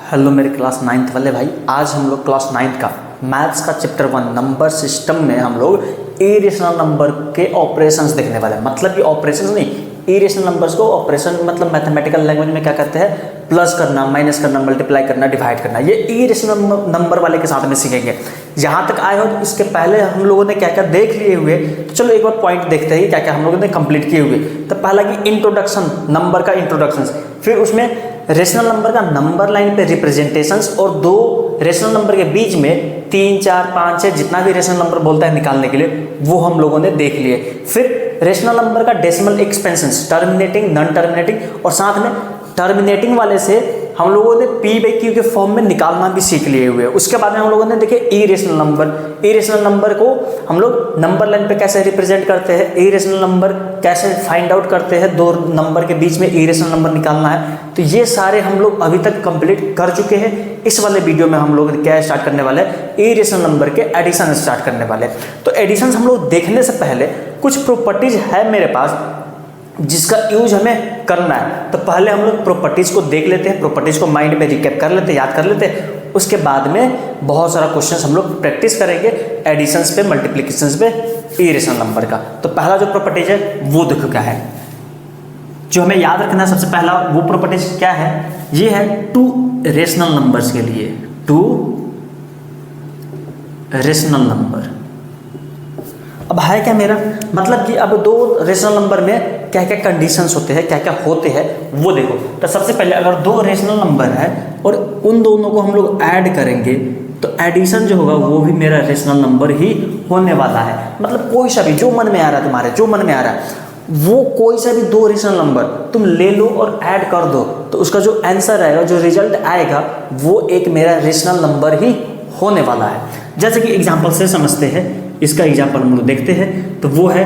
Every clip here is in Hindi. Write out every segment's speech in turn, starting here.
हेलो मेरे क्लास 9th वाले भाई, आज हम लोग क्लास 9th का मैथ्स का चैप्टर 1 नंबर सिस्टम में हम लोग इरेशनल नंबर के ऑपरेशंस देखने वाले हैं। मतलब कि ऑपरेशंस नहीं, इरेशनल नंबर्स को ऑपरेशन मतलब मैथमेटिकल लैंग्वेज में क्या कहते हैं, प्लस करना, माइनस करना, मल्टीप्लाई करना, डिवाइड करना। ये इरेशनल नंबर वाले के साथ में सीखेंगे। जहाँ तक आए हो तो इसके पहले हम लोगों ने क्या क्या देख लिए हुए, तो चलो एक बार पॉइंट देखते हैं क्या क्या हम लोगों ने कंप्लीट किए हुए। तो पहला कि इंट्रोडक्शन, नंबर का इंट्रोडक्शन, फिर उसमें रेशनल नंबर का नंबर लाइन पे रिप्रेजेंटेशंस और दो रेशनल नंबर के बीच में 3, 4, 5, 6 जितना भी रेशनल नंबर बोलता है निकालने के लिए, वो हम लोगों ने देख लिए। फिर रेशनल नंबर का decimal expansions, terminating, non terminating और साथ में टर्मिनेटिंग वाले से हम लोगों ने p/q के फॉर्म में निकालना भी सीख लिए हुए। उसके बाद में हम लोगों ने देखे इरेशनल नंबर। इरेशनल नंबर को हम लोग नंबर लाइन पे कैसे रिप्रेजेंट करते हैं, इरेशनल नंबर कैसे फाइंड आउट करते हैं, दो नंबर के बीच में इरेशनल नंबर निकालना है। तो ये सारे हम लोग अभी तक कंप्लीट कर चुके हैं। इस वाले वीडियो में हम लोग क्या स्टार्ट करने वाले हैं, इरेशनल नंबर के एडिशन स्टार्ट करने वाले हैं। तो एडिशन हम लोग देखने से पहले कुछ प्रॉपर्टीज है मेरे पास जिसका यूज हमें करना है। तो पहले हम लोग प्रॉपर्टीज को देख लेते हैं, प्रॉपर्टीज को माइंड में रिकैप कर लेते हैं, याद कर लेते हैं। उसके बाद में बहुत सारा क्वेश्चंस हम लोग प्रैक्टिस करेंगे एडिशंस पे, मल्टीप्लिकेशंस पे, इरेशनल नंबर का। तो पहला जो प्रॉपर्टीज है वो देखो क्या है, जो हमें याद रखना है। सबसे पहला वो प्रॉपर्टीज क्या है, ये है टू रेशनल नंबर्स के लिए, टू रेशनल नंबर। अब है क्या मेरा मतलब कि अब दो रेशनल नंबर में क्या क्या कंडीशंस होते हैं, क्या क्या होते हैं वो देखो। तो सबसे पहले अगर दो रेशनल नंबर है और उन दोनों को हम लोग ऐड करेंगे तो एडिशन जो होगा वो भी मेरा रेशनल नंबर ही होने वाला है। मतलब कोई सा भी जो मन में आ रहा है, तुम्हारे जो मन में आ रहा है वो कोई सा भी दो रेशनल नंबर तुम ले लो और ऐड कर दो, तो उसका जो आंसर आएगा, जो रिजल्ट आएगा वो एक मेरा रेशनल नंबर ही होने वाला है। जैसे कि एग्जाम्पल से समझते हैं, इसका एग्जाम्पल हम लोग देखते हैं। तो वो है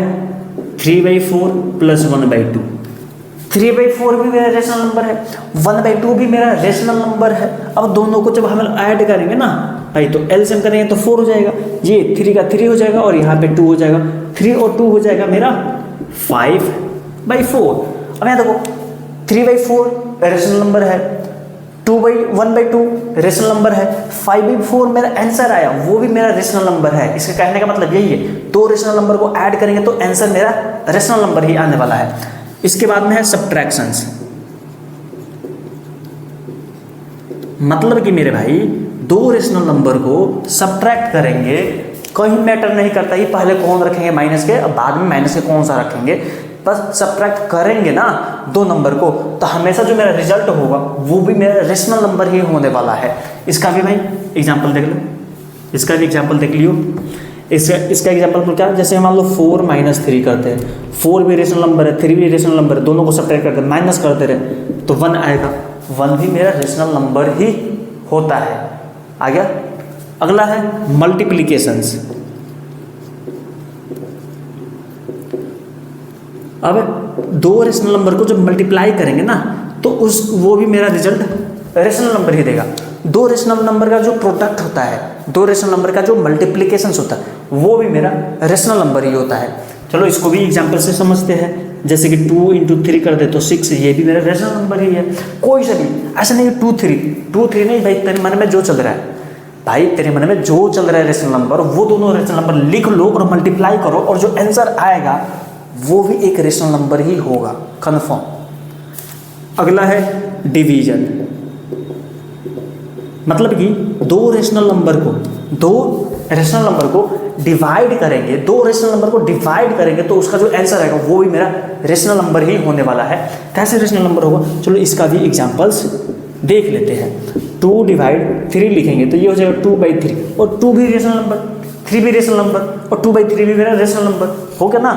3/4 + 1/2। 3/4 भी मेरा रेशनल नंबर है, 1/2 भी मेरा रेशनल नंबर है। अब दोनों को जब हम ऐड करेंगे ना भाई, तो एलसीएम करेंगे तो 4 हो जाएगा, ये 3 का 3 हो जाएगा और यहाँ पे 2 हो जाएगा। 3 और 2 हो जाएगा मेरा 5/4। अब यहाँ देखो 3/4 रेशनल नंबर है, 1/2 रेशनल नंबर है, 5/4 मेरा आंसर आया वो भी मेरा रेशनल नंबर है। इसके कहने का मतलब यही है, दो रेशनल नंबर को ऐड करेंगे तो आंसर मेरा रेशनल नंबर ही आने वाला है। इसके बाद में है सब्ट्रैक्शंस। मतलब कि मेरे भाई दो रेशनल नंबर को सब्ट्रैक्ट करेंगे, कहीं मैटर नहीं करता ही पहले कौन रखेंगे माइनस के, अब बाद में माइनस के कौन सा रखेंगे, बस सब्ट्रैक्ट करेंगे ना दो नंबर को, तो हमेशा जो मेरा रिजल्ट होगा वो भी मेरा रेशनल नंबर ही होने वाला है। इसका भी भाई एग्जांपल देख लो, इसका भी एग्जांपल देख लियो। इसका एग्जांपल क्या, जैसे मान लो 4 - 3 करते हैं, 4 भी रेशनल नंबर है, 3 भी रेशनल नंबर है, दोनों को सब्ट्रैक्ट करते हैं, माइनस करते रहे तो 1 आएगा, 1 भी मेरा रेशनल नंबर ही होता है। आ गया। अगला है मल्टीप्लिकेशंस। अब दो रेशनल नंबर को जब मल्टीप्लाई करेंगे ना तो वो भी मेरा रिजल्ट रेशनल नंबर ही देगा। दो रेशनल नंबर का जो प्रोडक्ट होता है, दो रेशनल नंबर का जो मल्टीप्लिकेशंस होता है वो भी मेरा रेशनल नंबर ही होता है। चलो इसको भी एग्जांपल से समझते हैं। जैसे कि 2 × 3 कर दे तो 6, ये भी मेरा रेशनल नंबर ही है। कोई सा भी ऐसा नहीं 2, 3 नहीं भाई, तेरे मन में जो चल रहा है भाई, तेरे मन में जो चल रहा है रेशनल नंबर, वो दोनों रेशनल नंबर लिख लो और मल्टीप्लाई करो और जो आंसर आएगा वो भी एक रेशनल नंबर ही होगा, कंफर्म। अगला है डिवीजन। मतलब कि दो रेशनल नंबर को डिवाइड करेंगे, दो रेशनल नंबर को डिवाइड करेंगे तो उसका जो आंसर आएगा वो भी मेरा रेशनल नंबर ही होने वाला है। कैसे रेशनल नंबर होगा, चलो इसका भी एग्जांपल्स देख लेते हैं। 2/3 लिखेंगे तो ये हो जाएगा 2/3 और 2 भी रेशनल नंबर, 3 भी रेशनल नंबर और 2/3 भी मेरा रेशनल नंबर हो गया ना।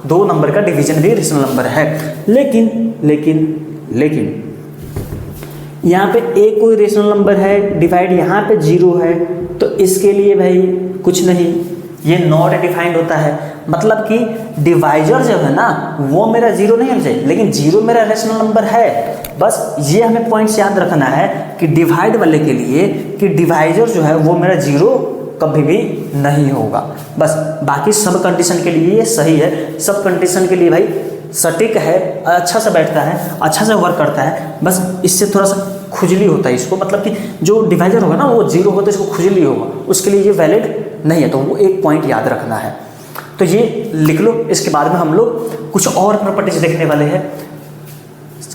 दो नंबर का डिवीजन भी रेशनल नंबर है। लेकिन यहाँ पे एक कोई रेशनल नंबर है, डिवाइड यहाँ पे 0 है, तो इसके लिए भाई कुछ नहीं, ये नॉट डिफाइंड होता है। मतलब कि डिवाइजर जो है ना वो मेरा 0 नहीं होना चाहिए, लेकिन 0 मेरा रेशनल नंबर है। बस ये हमें पॉइंट्स याद रखना है कि डिवाइड वाले के लिए कि डिवाइजर जो है वो मेरा 0 कभी भी नहीं होगा। बस बाकी सब कंडीशन के लिए ये सही है, सब कंडीशन के लिए भाई सटीक है, अच्छा से बैठता है, अच्छा से वर्क करता है। बस इससे थोड़ा सा खुजली होता है इसको, मतलब कि जो डिवाइजर होगा ना वो जीरो होता है, इसको खुजली होगा, उसके लिए ये वैलिड नहीं है। तो वो एक पॉइंट याद रखना है। तो ये लिख लो। इसके बाद में हम लोग कुछ और प्रॉपर्टीज देखने वाले हैं।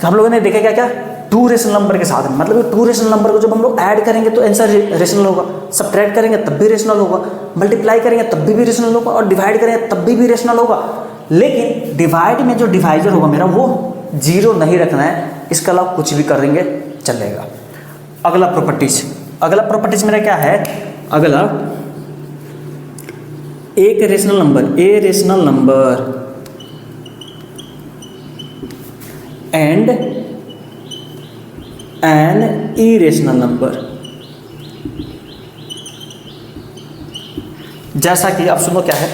हम लोगों ने देखा क्या क्या, टू रेशनल नंबर के साथ में, मतलब टू रेशनल नंबर को जब हम लोग ऐड करेंगे तो आंसर रेशनल होगा, सब्ट्रैक्ट करेंगे तब भी रेशनल होगा, मल्टीप्लाई करेंगे तब भी रेशनल होगा, और डिवाइड करेंगे तब भी रेशनल होगा। लेकिन डिवाइड में जो डिवाइजर होगा मेरा वो जीरो नहीं रखना है, इसके अलावा कुछ भी करेंगे चलेगा। अगला प्रॉपर्टीज मेरा क्या है, अगला एक rational number, a rational number and an irrational number. जैसा कि अब सुनो क्या है,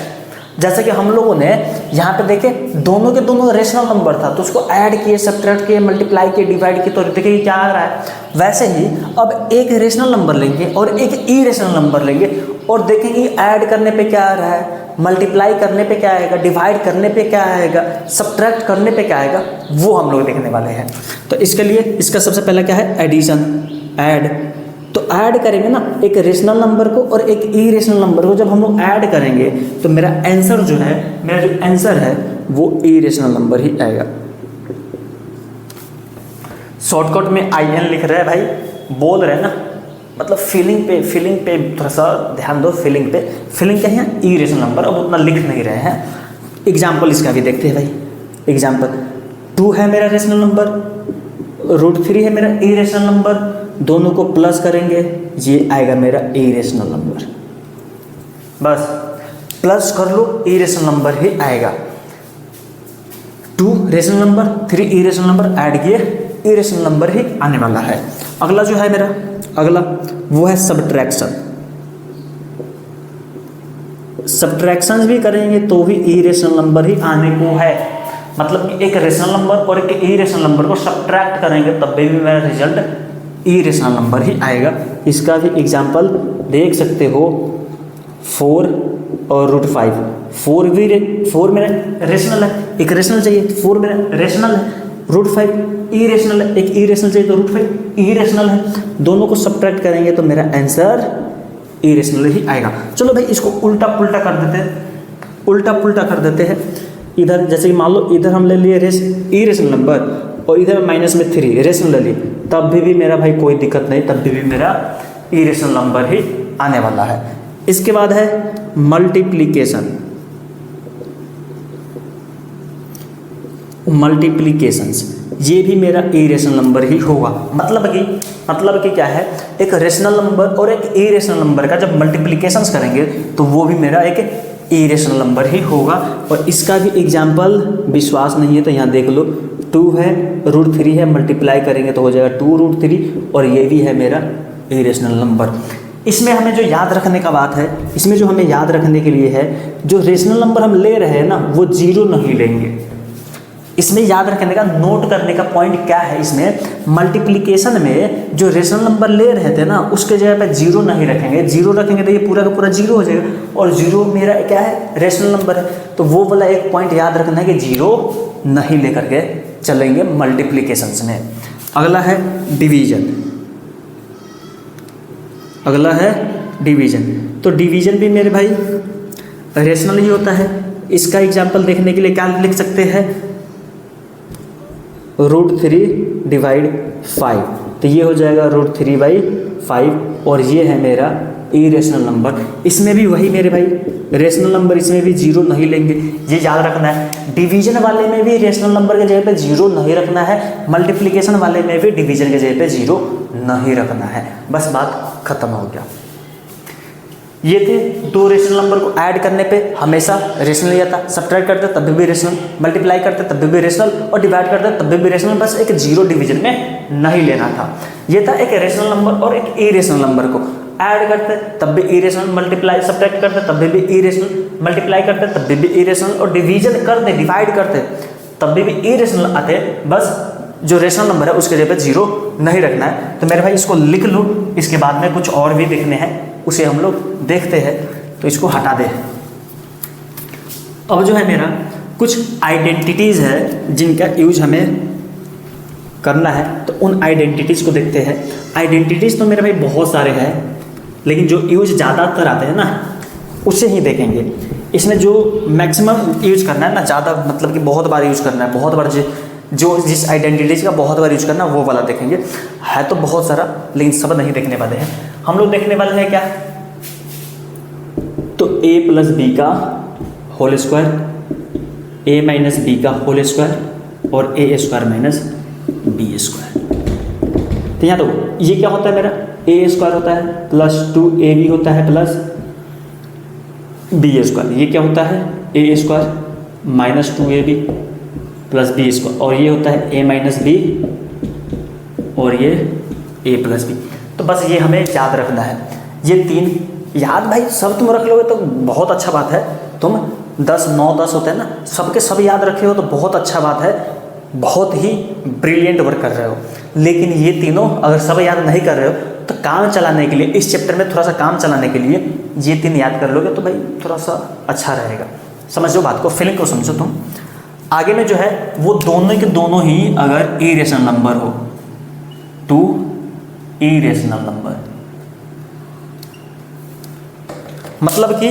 जैसा कि हम लोगों ने यहाँ पे देखे दोनों के दोनों रेशनल नंबर था, तो उसको ऐड किए, सब्ट्रैक्ट किए, मल्टीप्लाई किए, डिवाइड किए, तो देखिए क्या आ रहा है। वैसे ही अब एक रेशनल नंबर लेंगे और एक इरेशनल नंबर लेंगे और देखेंगे ऐड करने पे क्या आ रहा है, मल्टीप्लाई करने पे क्या आएगा, डिवाइड करने पे क्या आएगा, सब्ट्रैक्ट करने पे क्या आएगा, वो हम लोग देखने वाले हैं। तो इसके लिए इसका सबसे पहला क्या है, एडिशन, ऐड। तो ऐड करेंगे ना एक रेशनल नंबर को और एक इरेशनल नंबर को, जब हम लोग ऐड करेंगे तो मेरा आंसर जो है, मेरा जो आंसर है वो इरेशनल नंबर ही आएगा। शॉर्टकट में IN लिख रहे हैं भाई, बोल रहे हैं ना, मतलब फीलिंग पे थोड़ा सा ध्यान दो, फीलिंग क्या है, इरेशनल नंबर। अब उतना लिख नहीं रहे हैं। एग्जाम्पल इसका भी देखते हैं भाई। एग्जाम्पल 2 है मेरा रेशनल नंबर, √3 है मेरा इरेशनल नंबर, दोनों को प्लस करेंगे ये आएगा मेरा इरेशनल नंबर। बस प्लस कर लो, इरेशनल नंबर ही आएगा। 2 rational number, 3 irrational number, add किए इरेशनल नंबर ही आने वाला है। अगला जो है मेरा, अगला वो है सब्ट्रैक्शन। सब्ट्रैक्शन भी करेंगे तो भी इरेशनल नंबर ही आने को है, मतलब कि एक रेशनल नंबर और एक इरेशनल नंबर को सब्ट्रैक्ट करेंगे तब भी मेरा रिजल्ट इरेशनल नंबर ही आएगा। इसका भी एग्जांपल देख सकते हो, 4 और √5। 4 मेरा रेशनल है, एक रेशनल चाहिए, 4 मेरा रेशनल है, √5 इरेशनल है, एक इरेशनल चाहिए तो √5 इरेशनल है, दोनों को सब्ट्रैक्ट करेंगे तो मेरा आंसर इरेशनल ही आएगा। चलो भाई इसको उल्टा पुल्टा कर देते हैं। इधर जैसे कि मान लो इधर हम ले लिए इरेशनल नंबर और इधर -3 रेशनल ले लिए, तब भी मेरा भाई कोई दिक्कत नहीं, तब भी मेरा इरेशनल नंबर ही आने वाला है। इसके बाद है मल्टीप्लीकेशंस, ये भी मेरा इरेशनल नंबर ही होगा। मतलब कि क्या है, एक रेशनल नंबर और एक इरेशनल नंबर का जब मल्टीप्लीकेशंस करेंगे तो वो भी मेरा एक इरेशनल नंबर ही होगा। और इसका भी एग्जाम्पल विश्वास नहीं है तो यहाँ देख लो, 2 है, √3 है, मल्टीप्लाई करेंगे तो हो जाएगा 2√3, और ये भी है मेरा इरेशनल नंबर। इसमें हमें जो याद रखने का बात है, इसमें जो हमें याद रखने के लिए है, जो रेशनल नंबर हम ले रहे हैं ना वो जीरो नहीं लेंगे। इसमें याद रखने का, नोट करने का पॉइंट क्या है, इसमें मल्टीप्लिकेशन में जो रेशनल नंबर ले रहे थे ना उसके जगह पे जीरो नहीं रखेंगे। जीरो रखेंगे तो ये पूरा का पूरा जीरो हो जाएगा, और जीरो मेरा क्या है, रेशनल नंबर है। तो वो वाला एक पॉइंट याद रखना है कि जीरो नहीं लेकर के चलेंगे मल्टीप्लिकेशंस में। अगला है डिवीजन। तो डिवीजन भी मेरे भाई रेशनल ही होता है। इसका एग्जाम्पल देखने के लिए क्या लिख सकते हैं, √3/5, तो ये हो जाएगा √3/5, और ये है मेरा इरेशनल नंबर। इसमें भी वही मेरे भाई रेशनल नंबर, इसमें भी जीरो नहीं लेंगे, ये याद रखना है। डिवीजन वाले में भी रेशनल नंबर के जगह पे जीरो नहीं रखना है, मल्टीप्लिकेशन वाले में भी डिवीजन के जगह पे जीरो नहीं रखना है। बस बात खत्म हो गया। ये थे 2 रेशनल नंबर को ऐड करने पे हमेशा रेशनल ही आता, सब्ट्रैक्ट करते तब भी रेशनल, मल्टीप्लाई करते तब भी रेशनल, और डिवाइड करते तब भी रेशनल। बस एक जीरो डिवीजन में नहीं लेना था। ये था एक रेशनल नंबर और एक इरेशनल नंबर को ऐड करते तब भी इरेशनल, मल्टीप्लाई सब्ट्रैक्ट करते तब भी इरेशनल, मल्टीप्लाई करते तब भी इरेशनल, और डिवीजन करते डिवाइड करते तब भी इरेशनल आते। बस जो रेशनल नंबर है उसके जगह पे जीरो नहीं रखना है। तो मेरे भाई इसको लिख लो। इसके बाद में कुछ और भी देखने हैं, उसे हम लोग देखते हैं, तो इसको हटा दे। अब जो है मेरा कुछ आइडेंटिटीज़ है जिनका यूज हमें करना है तो उन आइडेंटिटीज़ को देखते हैं। आइडेंटिटीज़ तो मेरे भाई बहुत सारे हैं, लेकिन जो यूज ज़्यादातर आते हैं ना उसे ही देखेंगे। इसमें जो मैक्सिमम यूज करना है ना, ज़्यादा मतलब कि बहुत बार यूज करना है, बहुत बार जो जिस आइडेंटिटीज़ का बहुत बार यूज करना है वो वाला देखेंगे। है तो बहुत सारा, लेकिन सब नहीं देखने वाले हैं। हम लोग देखने वाले हैं क्या, तो a प्लस बी का whole square, a minus B का होल स्क्वायर और a square minus B square. तो यहाँ तो ये क्या होता है मेरा, a स्क्वायर होता है प्लस 2ab होता है प्लस बी स्क्वायर। ये क्या होता है, a square minus 2ab plus B square, और ये होता है a माइनस बी और ये a प्लस बी। तो बस ये हमें याद रखना है, ये तीन याद भाई सब तुम रख लोगे तो बहुत अच्छा बात है। तुम 10 9 10 होते हैं ना, सबके सब याद रखे हो तो बहुत अच्छा बात है, बहुत ही ब्रिलियंट वर्क कर रहे हो। लेकिन ये तीनों अगर सब याद नहीं कर रहे हो तो काम चलाने के लिए, इस चैप्टर में थोड़ा सा काम चलाने के लिए ये तीन याद कर लोगे तो भाई थोड़ा सा अच्छा रहेगा। समझो बात को, फीलिंग को समझो तुम। आगे में जो है वो दोनों के दोनों ही अगर इरेशनल नंबर हो, 2 इरेशनल नंबर, मतलब कि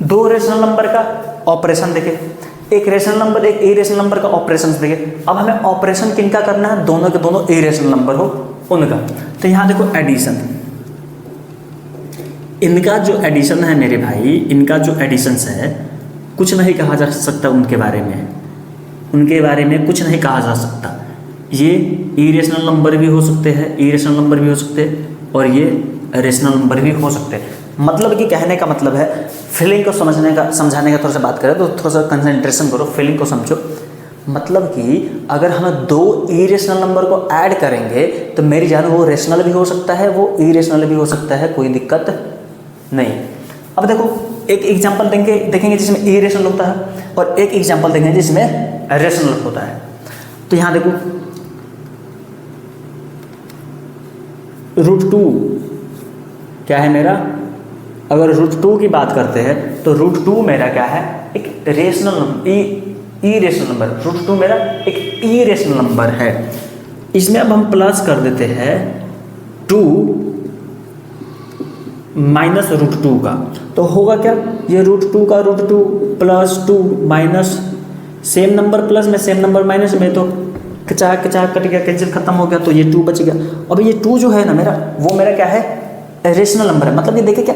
2 रेशनल नंबर का ऑपरेशन देखे, एक रेशनल नंबर एक इरेशनल नंबर का ऑपरेशन देखे। अब हमें ऑपरेशन किनका करना है, दोनों के दोनों इरेशनल नंबर हो उनका। तो यहाँ देखो एडिशन, इनका जो एडिशन है मेरे भाई, इनका जो एडिशंस है कुछ नहीं कहा जा सकता उनके बारे में, उनके बारे में कुछ नहीं कहा जा सकता। ये इरेशनल नंबर भी हो सकते हैं, इरेशनल नंबर भी हो सकते हैं, और ये रेशनल नंबर भी हो सकते हैं। मतलब कि कहने का मतलब है, फीलिंग को समझने का समझाने का थोड़ा सा बात करें तो थोड़ा सा कंसंट्रेशन करो, फीलिंग को समझो। मतलब कि अगर हम 2 इरेशनल नंबर को ऐड करेंगे तो मेरी जान वो रेशनल भी हो सकता है, वो इरेशनल भी हो सकता है, कोई दिक्कत नहीं। अब देखो एक एग्जांपल देखेंगे जिसमें इरेशनल होता है और एक एग्जांपल देखेंगे जिसमें रेशनल होता है। तो यहाँ देखो √2 क्या है मेरा, अगर √2 की बात करते हैं तो √2 मेरा क्या है, एक रेशनल नंबर, इरेशनल नंबर। √2 मेरा एक इरेशनल नंबर है। इसमें अब हम प्लस कर देते हैं 2 माइनस √2 का, तो होगा क्या, ये √2 का √2 plus 2 minus same number plus में सेम नंबर माइनस में, तो कचा कट गया, कैंसिल खत्म हो गया, तो ये 2 बच गया। अब ये 2 जो है ना मेरा, वो मेरा क्या है, रेशनल नंबर है। मतलब ये देखिए क्या,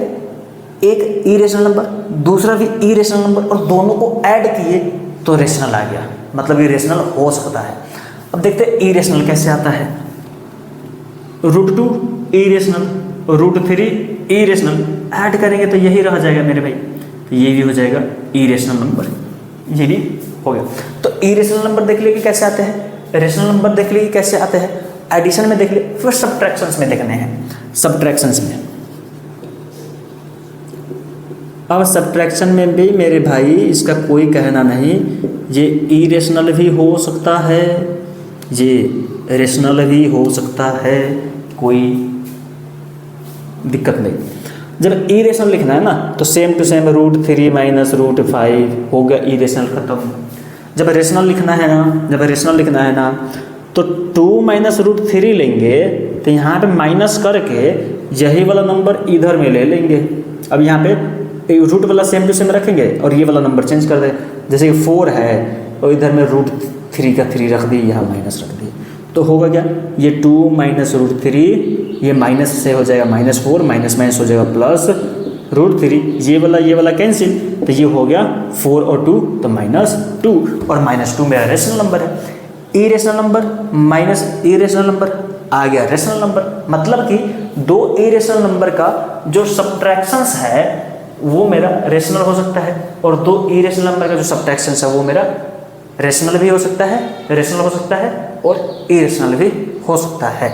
एक इरेशनल नंबर दूसरा भी इरेशनल नंबर, और दोनों को ऐड किए तो रेशनल आ गया, मतलब ये रेशनल हो सकता है। अब देखते हैं इरेशनल कैसे आता है, √2 इरेशनल, √3 इरेशनल, ऐड करेंगे तो यही रह जाएगा मेरे भाई, तो ये भी हो जाएगा इरेशनल नंबर, ये भी हो गया। तो इरेशनल नंबर देख लिए कि कैसे आते हैं, रेशनल नंबर देख लिए कि कैसे आते हैं, एडिशन में देख लिए, फिर सब्ट्रैक्शंस में देखने हैं। सब्ट्रैक्शंस में, अब सब्ट्रैक्शन में भी मेरे भाई इसका कोई कहना नहीं, ये इरेशनल भी हो सकता है, ये रेशनल भी हो सकता है, कोई दिक्कत नहीं। जब इरेशनल लिखना है ना तो सेम टू सेम √3 माइनस √5 हो गया, इरेशनल खत्म। जब रेशनल लिखना है ना तो 2 माइनस √3 लेंगे, तो यहाँ पे माइनस करके यही वाला नंबर इधर में ले लेंगे। अब यहाँ पे रूट वाला सेम टू सेम रखेंगे और ये वाला नंबर चेंज कर दें, जैसे कि 4 है और इधर में √3 का 3 रख दी, यहाँ माइनस रख दी, तो होगा क्या, ये 2 माइनस √3, ये माइनस से हो जाएगा -4, माइनस माइनस हो जाएगा प्लस √3, ये वाला कैंसिल, तो ये हो गया 4 और 2 तो -2, और -2 मेरा रेशनल नंबर है। Irrational number minus irrational number आ गया रेशनल नंबर, मतलब कि 2 इरेशनल नंबर का जो सब्ट्रैक्शंस है वो मेरा रेशनल हो सकता है, और 2 इरेशनल नंबर का जो सब्ट्रैक्शंस है वो मेरा रेशनल भी हो सकता है, रेशनल हो सकता है और इरेशनल भी हो सकता है।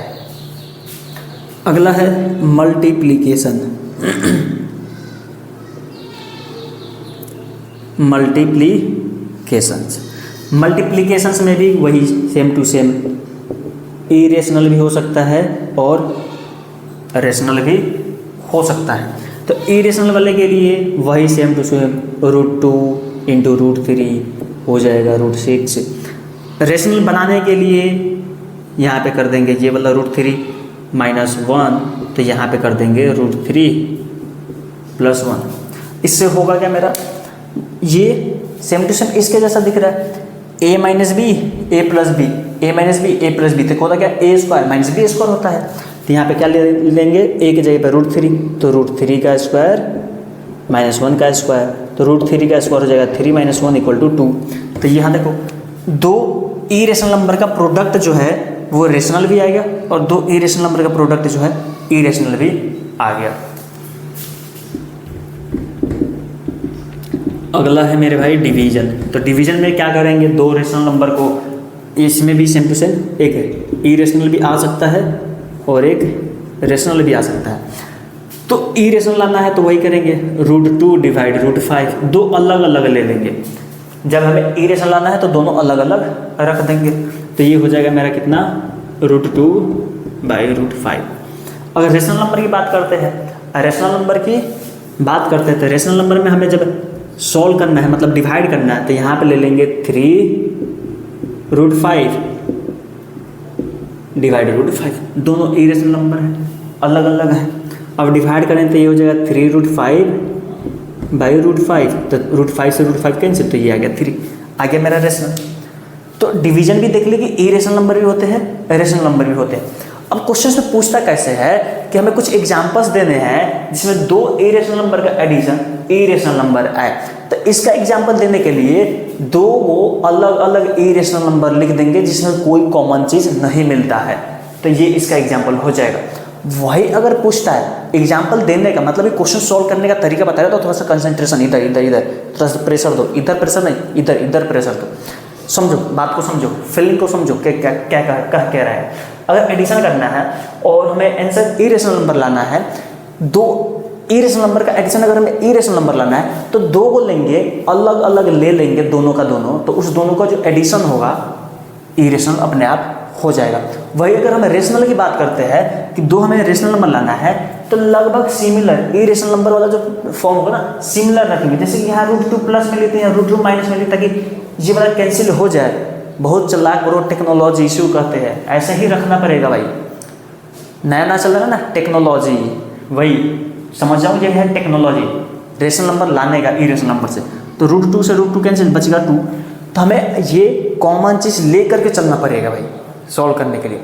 अगला है मल्टीप्लिकेशन। मल्टीप्लिकेशंस में भी वही सेम टू सेम, इरेशनल भी हो सकता है और रेशनल भी हो सकता है। तो इरेशनल वाले के लिए वही सेम टू सेम √2 × √3 हो जाएगा √6। रेशनल बनाने के लिए यहाँ पे कर देंगे ये वाला √3 -1, तो यहाँ पे कर देंगे √3 + 1। इससे होगा क्या मेरा, ये सेम टू सेम इसके जैसा दिख रहा है, a - b a + b a - b a + b, तो होता क्या a² - b² होता है। तो यहाँ पे क्या ले लेंगे, a की जगह पे √3, तो √3 का स्क्वायर -1 का स्क्वायर, तो √3 का स्क्वायर हो जाएगा 3 - 1 = 2। तो यहाँ देखो दो इरेशनल नंबर का प्रोडक्ट जो है वो रेशनल भी आएगा और दो इरेशनल नंबर का प्रोडक्ट जो है इरेशनल भी आ गया। अगला है मेरे भाई डिवीजन। तो डिवीजन में क्या करेंगे, दो रेशनल नंबर को, इसमें भी सेम टू सेम एक इरेशनल भी आ सकता है और एक रेशनल भी आ सकता है। तो इरेशनल लाना है तो वही करेंगे, √2 / √5, दो अलग अलग ले लेंगे। जब हमें इरेशनल लाना है तो दोनों अलग अलग रख देंगे, तो ये हो जाएगा मेरा कितना, √2 / √5। अगर रेशनल नंबर की बात करते हैं, रेशनल नंबर की बात करते हैं तो रेशनल नंबर में हमें जब सॉल्व करना है, मतलब डिवाइड करना है, तो यहाँ पे ले लेंगे 3√5 / √5, दोनों इरेशनल नंबर हैं, अलग अलग हैं। अब डिवाइड करें तो ये हो जाएगा 3√5 / √5, तो √5 से √5 कैंसिल, तो ये आ गया 3, आ गया मेरा रेशनल। तो डिवीजन भी देख ली कि इरेशनल नंबर भी होते हैं, रेशनल नंबर भी होते हैं। अब क्वेश्चन में पूछता कैसे है कि हमें कुछ एग्जांपल्स देने हैं जिसमें दो इरेशनल नंबर का एडिशन इरेशनल नंबर आए। तो इसका एग्जांपल देने के लिए दो वो अलग अलग इरेशनल नंबर लिख देंगे जिसमें कोई कॉमन चीज़ नहीं मिलता है, तो ये इसका एग्जाम्पल हो जाएगा। वही अगर पूछता है एग्जाम्पल देने का मतलब क्वेश्चन सॉल्व करने का तरीका बताएगा, तो थोड़ा सा कंसंट्रेशन इधर इधर इधर, थोड़ा सा प्रेशर दो, इधर प्रेशर नहीं, इधर इधर प्रेशर दो। समझो बात को, समझो फीलिंग को, समझो क्या क्या क्या कह रहा है। अगर एडिशन करना है और हमें आंसर इरेशनल नंबर लाना है, दो इरेशनल नंबर का एडिशन अगर हमें इरेशनल नंबर लाना है तो दो को लेंगे, अलग अलग ले लेंगे दोनों का दोनों, तो उस दोनों का जो एडिशन होगा इरेशनल अपने आप हो जाएगा। वही अगर हम रेशनल की बात करते हैं कि दो हमें रेशनल नंबर लाना है तो लगभग सिमिलर इरेशनल नंबर वाला जो फॉर्म होगा ना, सिमिलर रखेंगे। जैसे कि यहाँ √2 प्लस में लेते हैं, √2 माइनस में लेते हैं, ताकि ये वाला कैंसिल हो जाए। बहुत चालाक बड़ो टेक्नोलॉजी इशू कहते हैं, ऐसे ही रखना पड़ेगा भाई। नया नया चल रहा है ना टेक्नोलॉजी, वही समझ जाओ, ये है टेक्नोलॉजी रेशनल नंबर लाने का इरेशनल नंबर से। तो √2 से √2 कैंसिल, बचेगा 2। तो हमें ये कॉमन चीज़ ले करके चलना पड़ेगा भाई सॉल्व करने के लिए।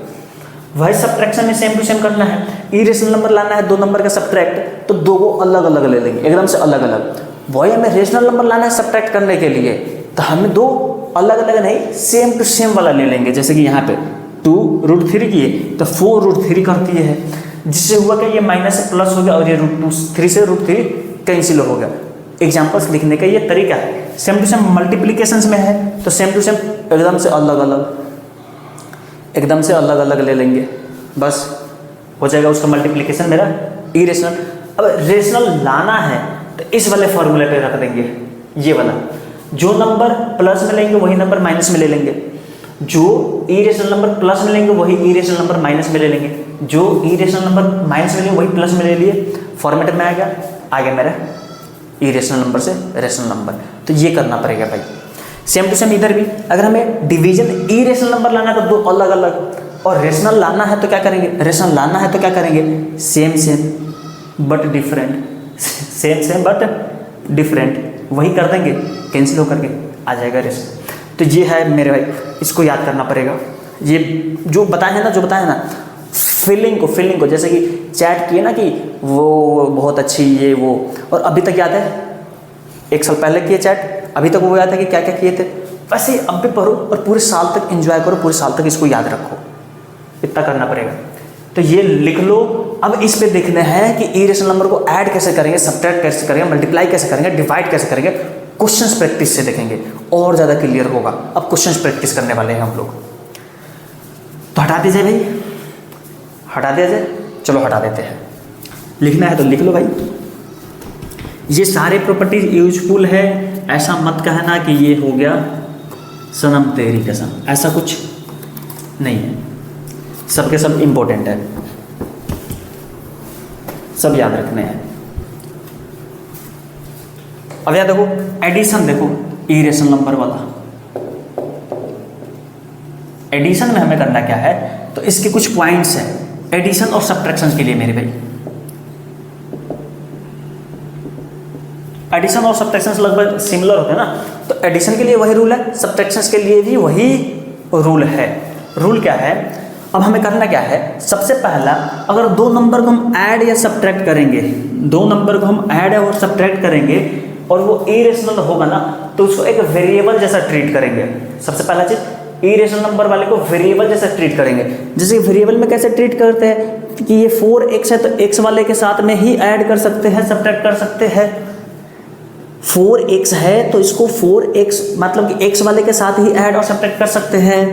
वही सब्ट्रैक्शन में सेम टू सेम करना है, इरेशनल नंबर लाना है, दो नंबर का सब्ट्रैक्ट, तो दो को अलग अलग ले लेंगे, एकदम से अलग अलग। वही हमें रेशनल नंबर लाना है सब्ट्रैक्ट करने के लिए, तो हमें दो अलग अलग नहीं सेम टू सेम वाला ले लेंगे। जैसे कि यहाँ पे 2 √3 किए तो 4 √3 करती है, जिससे हुआ क्या, ये माइनस से प्लस हो गया और ये √3 से √3 कैंसिल हो गया। एग्जाम्पल्स लिखने का ये तरीका है। सेम टू सेम मल्टीप्लिकेशंस में है तो सेम टू सेम एकदम से अलग अलग ले लेंगे, बस हो जाएगा उसका मल्टीप्लिकेशन मेरा इरेशनल। अब रेशनल लाना है तो इस वाले फॉर्मूले पे रख देंगे, ये वाला जो नंबर प्लस में लेंगे वही नंबर माइनस में ले लेंगे, जो इरेशनल नंबर प्लस में लेंगे वही इरेशनल नंबर माइनस में ले लेंगे, जो इरेशनल नंबर माइनस में लेंगे वही प्लस में ले लिए। फॉर्मेट में आ गया मेरा इरेशनल नंबर से रेशनल नंबर। तो ये करना पड़ेगा भाई। सेम टू सेम इधर भी अगर हमें डिवीजन इरेशनल नंबर लाना है तो दो अलग अलग, और रेशनल लाना है तो क्या करेंगे, रेशनल लाना है तो क्या करेंगे, same same but different, same same but different, वही कर देंगे, कैंसिल होकर के आ जाएगा रेशनल। तो ये है मेरे भाई, इसको याद करना पड़ेगा। ये जो बताए हैं ना फीलिंग को जैसे कि चैट किए ना कि वो बहुत अच्छी ये वो, और अभी तक याद है, 1 साल पहले किए चैट, अभी तक वो याद है कि क्या क्या किए थे। वैसे ही अब भी पढ़ो और पूरे साल तक एंजॉय करो, पूरे साल तक इसको याद रखो, इतना करना पड़ेगा। तो ये लिख लो। अब इस पे देखना है कि इरेशनल नंबर को ऐड कैसे करेंगे, सब्ट्रैक्ट कैसे करेंगे, मल्टीप्लाई कैसे करेंगे, डिवाइड कैसे करेंगे। क्वेश्चंस प्रैक्टिस से देखेंगे और ज़्यादा क्लियर होगा। अब क्वेश्चंस प्रैक्टिस करने वाले हैं हम लोग, तो हटा दीजिए भाई, हटा दिया जाए, चलो हटा देते हैं। लिखना है तो लिख लो भाई। ये सारे प्रॉपर्टीज यूजफुल है, ऐसा मत कहना कि ये हो गया सनम तेरी कसम, ऐसा कुछ नहीं है, सबके सब इम्पोर्टेंट है, सब याद रखने हैं। अब यहाँ देखो एडिशन, देखो इरेशनल नंबर वाला एडिशन में हमें करना क्या है, तो इसके कुछ पॉइंट्स हैं एडिशन और सब्ट्रैक्शन के लिए मेरे भाई। एडिशन और सब्ट्रैक्शन लगभग सिमिलर होते हैं ना, तो एडिशन के लिए वही रूल है, सब्ट्रैक्शन के लिए भी वही रूल है। रूल क्या है, अब हमें करना क्या है, सबसे पहला अगर दो नंबर को हम ऐड या सब्ट्रैक्ट करेंगे, दो नंबर को हम ऐड और सब्ट्रैक्ट करेंगे और वो इरेशनल होगा ना, तो उसको एक वेरिएबल जैसा ट्रीट करेंगे। सबसे पहला चीज इरेशनल नंबर वाले को वेरिएबल जैसा ट्रीट करेंगे। जैसे वेरिएबल में कैसे ट्रीट करते हैं कि ये 4x है तो x वाले के साथ में ही ऐड कर सकते हैं, सब्ट्रैक्ट कर सकते हैं। 4x है तो इसको 4x मतलब कि x वाले के साथ ही ऐड और सब्ट्रैक्ट कर सकते हैं।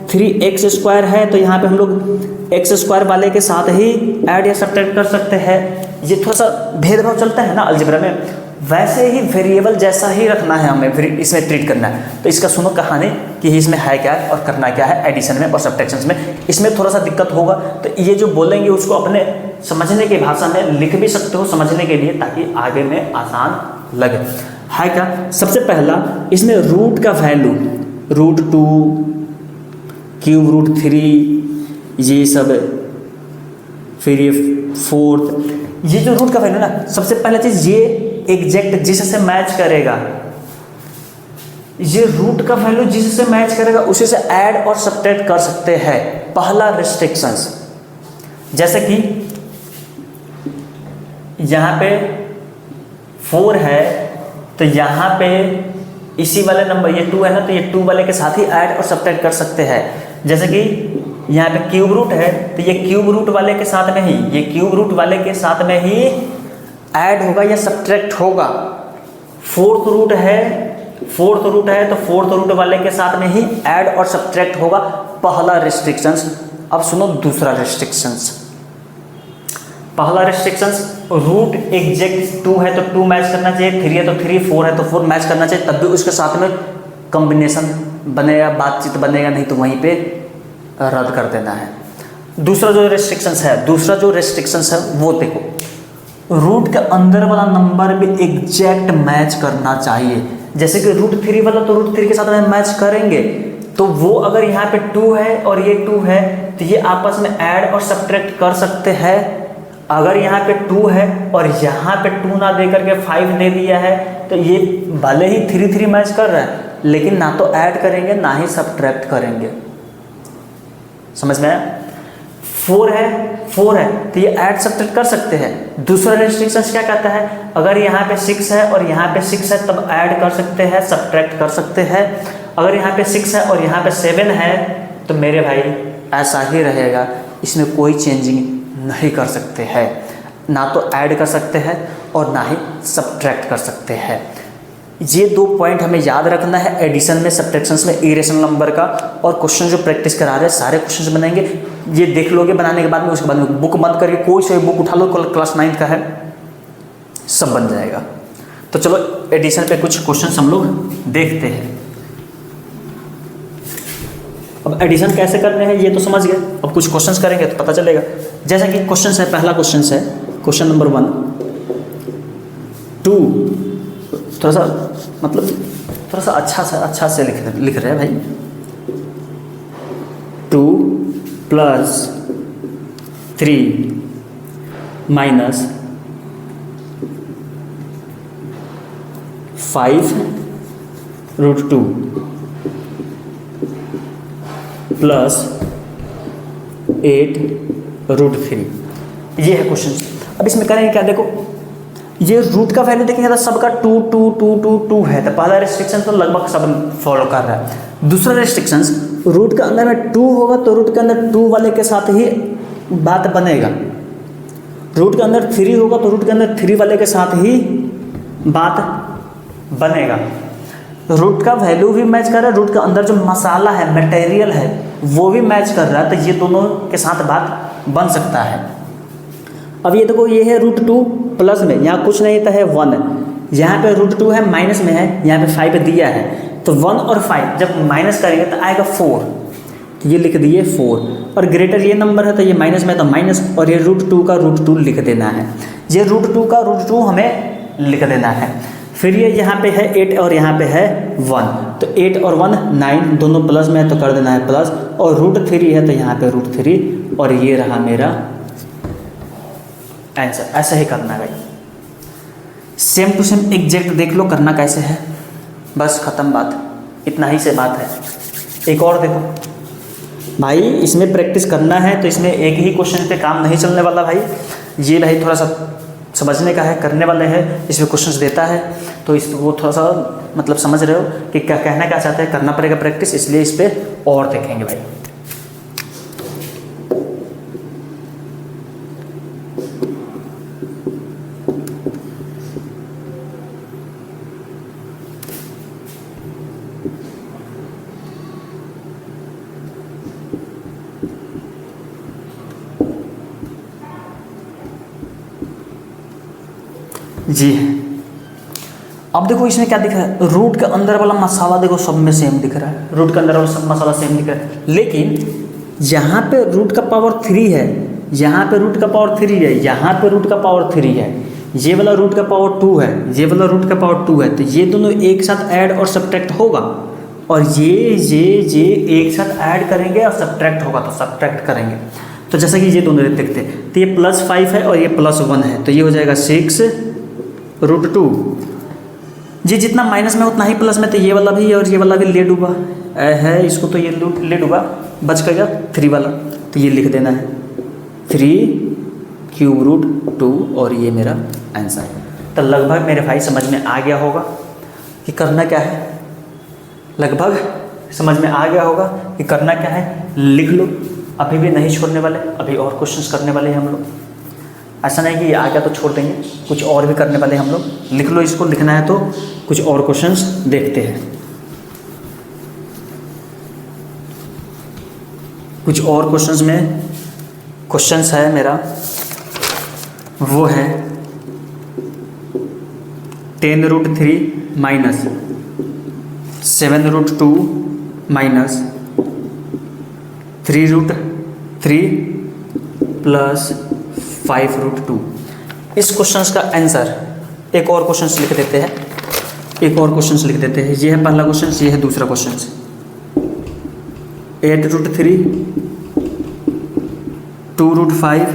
3x² है तो यहाँ पे हम लोग x² वाले के साथ ही ऐड या सब्ट्रैक्ट कर सकते हैं। ये थोड़ा सा भेदभाव चलता है ना अलजेब्रा में, वैसे ही वेरिएबल जैसा ही रखना है हमें, इसमें ट्रीट करना है। तो इसका सुनो कहानी कि इसमें है क्या और करना क्या है एडिशन में और सब्ट्रैक्शन में। इसमें थोड़ा सा दिक्कत होगा, तो ये जो बोलेंगे उसको अपने समझने की भाषा में लिख भी सकते हो समझने के लिए, ताकि आगे में आसान लगे। है क्या, सबसे पहला इसमें रूट का वैल्यू √2 क्यूब √3 ये सब, फिर ये 4, ये जो रूट का वैल्यू ना, सबसे पहला चीज ये एग्जैक्ट जिससे मैच करेगा, ये रूट का वैल्यू जिससे मैच करेगा उसी से ऐड और सब्ट्रैक्ट कर सकते हैं। पहला रिस्ट्रिक्शंस, जैसे कि यहाँ पे 4 है तो यहाँ पे इसी वाले नंबर ये 2 है ना, तो ये 2 वाले के साथ ही ऐड और सब्ट्रैक्ट कर सकते हैं। जैसे कि यहाँ पे क्यूब रूट है तो ये क्यूब रूट वाले के साथ में ही, ये क्यूब रूट वाले के साथ में ही ऐड होगा या सब्ट्रैक्ट होगा। फोर्थ रूट है तो फोर्थ रूट वाले के साथ में ही ऐड और सब्ट्रैक्ट होगा। पहला रिस्ट्रिक्शंस। अब सुनो दूसरा रिस्ट्रिक्शंस। पहला रिस्ट्रिक्शंस, रूट एग्जैक्ट 2 है तो 2 मैच करना चाहिए, 3 है तो 3, 4 है तो 4 मैच करना चाहिए, तब भी उसके साथ में कॉम्बिनेशन बनेगा, बातचीत बनेगा, नहीं तो वहीं पे रद्द कर देना है। दूसरा जो रिस्ट्रिक्शंस है वो देखो, रूट के अंदर वाला नंबर भी एग्जैक्ट मैच करना चाहिए। जैसे कि √3 वाला तो √3 के साथ में मैच करेंगे, तो वो अगर यहाँ पे 2 है और ये 2 है तो ये आपस में ऐड और सब्ट्रैक्ट कर सकते हैं। अगर यहाँ पे 2 है और यहाँ पे 2 ना दे करके 5 दे दिया है तो ये भले ही 3 मैच कर रहा है, लेकिन ना तो ऐड करेंगे ना ही सब्ट्रैक्ट करेंगे। समझ में आया? 4 है तो ये ऐड सब्ट्रैक्ट कर सकते हैं। दूसरा रेस्ट्रिक्शन क्या कहता है, अगर यहाँ पे 6 है और यहाँ पे 6 है तब ऐड कर सकते हैं, सब्ट्रैक्ट कर सकते हैं। अगर यहाँ पे 6 है और यहाँ पे 7 है तो मेरे भाई ऐसा ही रहेगा, इसमें कोई चेंजिंग नहीं कर सकते हैं, ना तो ऐड कर सकते हैं और ना ही सब्ट्रैक्ट कर सकते हैं। ये 2 पॉइंट हमें याद रखना है एडिशन में, सब्ट्रैक्शंस में, इरेशनल नंबर का। और क्वेश्चन जो प्रैक्टिस करा रहे हैं सारे क्वेश्चन बनाएंगे, ये देख लोगे बनाने के बाद में। उसके बाद में बुक बंद करके कोई सा बुक उठा लो, क्लास 9 का है, सब बन जाएगा। तो चलो एडिशन पे कुछ क्वेश्चन हम लोग देखते हैं। अब एडिशन कैसे करने हैं ये तो समझ गए, अब कुछ क्वेश्चंस करेंगे तो पता चलेगा। जैसे कि क्वेश्चन है, पहला क्वेश्चन है क्वेश्चन नंबर 1, 2, थोड़ा सा मतलब थोड़ा सा अच्छा से लिख रहे हैं भाई। 2 + 3 - 5 √2 + 8 √3, ये है क्वेश्चन। अब इसमें करेंगे क्या, देखो ये रूट का वैल्यू देखेंगे तो सबका 2 2 2 2 2 है, तो पहला रिस्ट्रिक्शन तो लगभग सब फॉलो कर रहा है। दूसरा रिस्ट्रिक्शन, रूट के अंदर में 2 होगा तो रूट के अंदर 2 वाले के साथ ही बात बनेगा। रूट के अंदर 3 होगा तो रूट के अंदर 3 वाले के साथ ही बात बनेगा। रूट का वैल्यू भी मैच कर रहा है, रूट के अंदर जो मसाला है, मटेरियल है, वो भी मैच कर रहा है, तो ये दोनों के साथ बात बन सकता है। अब ये देखो, ये है √2 प्लस में, यहाँ कुछ नहीं था, है 1, यहाँ पे √2 है माइनस में है, यहाँ पे 5 दिया है, तो 1 और 5 जब माइनस करेंगे तो आएगा 4, तो ये लिख दिए 4। और ग्रेटर ये नंबर है तो ये माइनस में तो माइनस, और ये √2 का √2 लिख देना है। ये √2 का √2 हमें लिख देना है। फिर ये यहाँ पे है 8 और यहाँ पे है 1, तो 8 और 1 9, दोनों प्लस में है तो कर देना है प्लस, और √3 है तो यहाँ पे √3, और ये रहा मेरा आंसर। ऐसा ही करना है भाई, सेम टू सेम एग्जैक्ट देख लो करना कैसे है, बस ख़त्म बात, इतना ही से बात है। एक और देखो भाई, इसमें प्रैक्टिस करना है तो इसमें एक ही क्वेश्चन पे काम नहीं चलने वाला भाई, ये भाई थोड़ा सा समझने का है, करने वाले हैं, इसमें क्वेश्चंस देता है तो इस वो थोड़ा सा मतलब समझ रहे हो कि क्या कहना क्या चाहते हैं, करना पड़ेगा प्रैक्टिस, इसलिए इस पर और देखेंगे भाई। जी अब देखो इसमें क्या दिख रहा है, रूट के अंदर वाला मसाला देखो सब में सेम दिख रहा है, रूट के अंदर वाला सब मसाला सेम दिख रहा है, लेकिन यहाँ पे रूट का पावर 3 है, यहाँ पे रूट का पावर 3 है, यहाँ पे रूट का पावर 3 है, ये वाला रूट का पावर 2 है, ये वाला रूट का पावर 2 है, तो ये दोनों एक साथ ऐड और सब्ट्रैक्ट होगा, और ये एक साथ ऐड करेंगे और सब्ट्रैक्ट होगा तो सब्ट्रैक्ट करेंगे। तो जैसा कि ये दोनों देखते हैं, तो ये +5 है और ये +1 है, तो ये हो जाएगा 6√2, ये जितना माइनस में उतना ही प्लस में, तो ये वाला भी और ये वाला भी ले डूबा है, इसको तो ये ले डूबा, बच गया 3 वाला, तो ये लिख देना है 3√2, और ये मेरा आंसर है। तो लगभग मेरे भाई समझ में आ गया होगा कि करना क्या है, लगभग समझ में आ गया होगा कि करना क्या है, लिख लो, अभी भी नहीं छोड़ने वाले, अभी और क्वेश्चंस करने वाले हैं हम लोग, ऐसा नहीं कि आ गया तो छोड़ देंगे, कुछ और भी करने वाले हम लोग। लिख लो, इसको लिखना है तो कुछ और क्वेश्चंस देखते हैं। कुछ और क्वेश्चंस में क्वेश्चंस है मेरा, वो है 10√3 माइनस 7√2 माइनस 3√3 प्लस 5√2। इस क्वेश्चंस का आंसर एक और क्वेश्चंस लिख देते हैं, एक और क्वेश्चंस लिख देते हैं। ये है पहला क्वेश्चन, ये है दूसरा क्वेश्चन। 8√3 2√5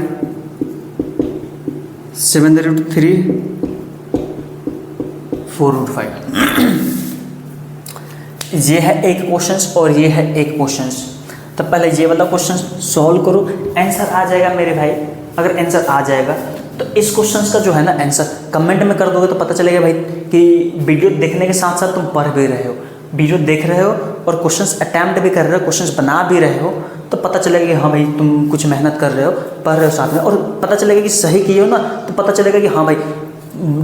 7√3 4√5। ये है एक क्वेश्चन और ये है एक क्वेश्चन। तो पहले ये वाला क्वेश्चन सॉल्व करो, आंसर आ जाएगा मेरे भाई। अगर आंसर आ जाएगा तो इस क्वेश्चन का जो है ना आंसर कमेंट में कर दोगे तो पता चलेगा भाई कि वीडियो देखने के साथ साथ तुम पढ़ भी रहे हो, वीडियो देख रहे हो और क्वेश्चंस अटैम्प्ट भी कर रहे हो, क्वेश्चंस बना भी रहे हो, तो पता चलेगा कि हाँ भाई तुम कुछ मेहनत कर रहे हो, पढ़ रहे हो साथ में, और पता चलेगा कि सही किए हो ना, तो पता चलेगा कि हाँ भाई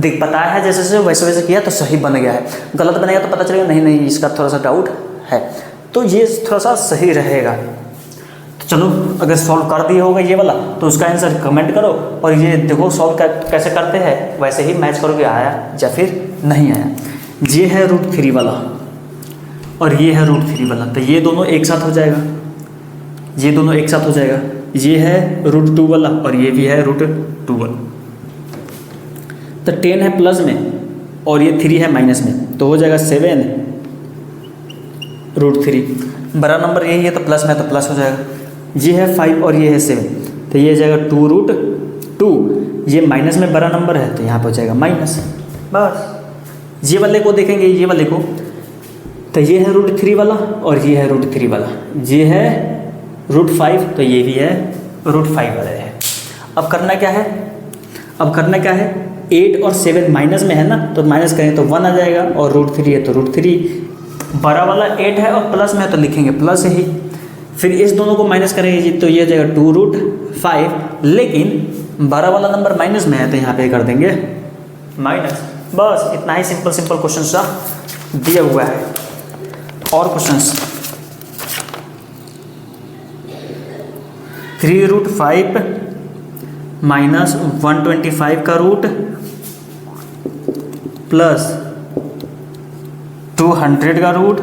देख बताया है जैसे जैसे वैसे वैसे किया तो सही बन गया है, गलत बनेगा तो पता चलेगा नहीं नहीं इसका थोड़ा सा डाउट है, तो ये थोड़ा सा सही रहेगा। तो चलो अगर सॉल्व कर दिए होगा ये वाला तो उसका आंसर कमेंट करो, और ये देखो सॉल्व कैसे करते हैं, वैसे ही मैच करोगे आया या फिर नहीं आया। ये है √3 वाला और ये है √3 वाला, तो ये दोनों एक साथ हो जाएगा, ये दोनों एक साथ हो जाएगा। ये है √2 वाला और ये भी है √2 वाला। तो 10 है प्लस में और ये 3 है माइनस में, तो हो जाएगा 7√3। बड़ा नंबर यही है तो प्लस में तो प्लस हो जाएगा। ये है 5 और ये है 7, तो ये हो जाएगा 2√2। ये माइनस में बड़ा नंबर है तो यहाँ पर हो जाएगा माइनस। बस ये वाले को देखेंगे, ये वाले को, तो ये है √3 वाला और ये है √3 वाला। ये है √5 तो ये भी है √5 वाला है। अब करना क्या है, अब करना क्या है, 8 और 7 माइनस में है ना, तो माइनस करें तो 1 आ जाएगा, और √3 है तो √3। बड़ा वाला 8 है और प्लस में है तो लिखेंगे प्लस ही। फिर इस दोनों को माइनस करेंगे तो ये हो जाएगा 2√5, लेकिन बड़ा वाला नंबर माइनस में है तो यहाँ पे कर देंगे माइनस। बस इतना ही सिंपल सिंपल क्वेश्चन सा दिया हुआ है। और क्वेश्चंस 3√5 माइनस 125 का रूट प्लस 200 का रूट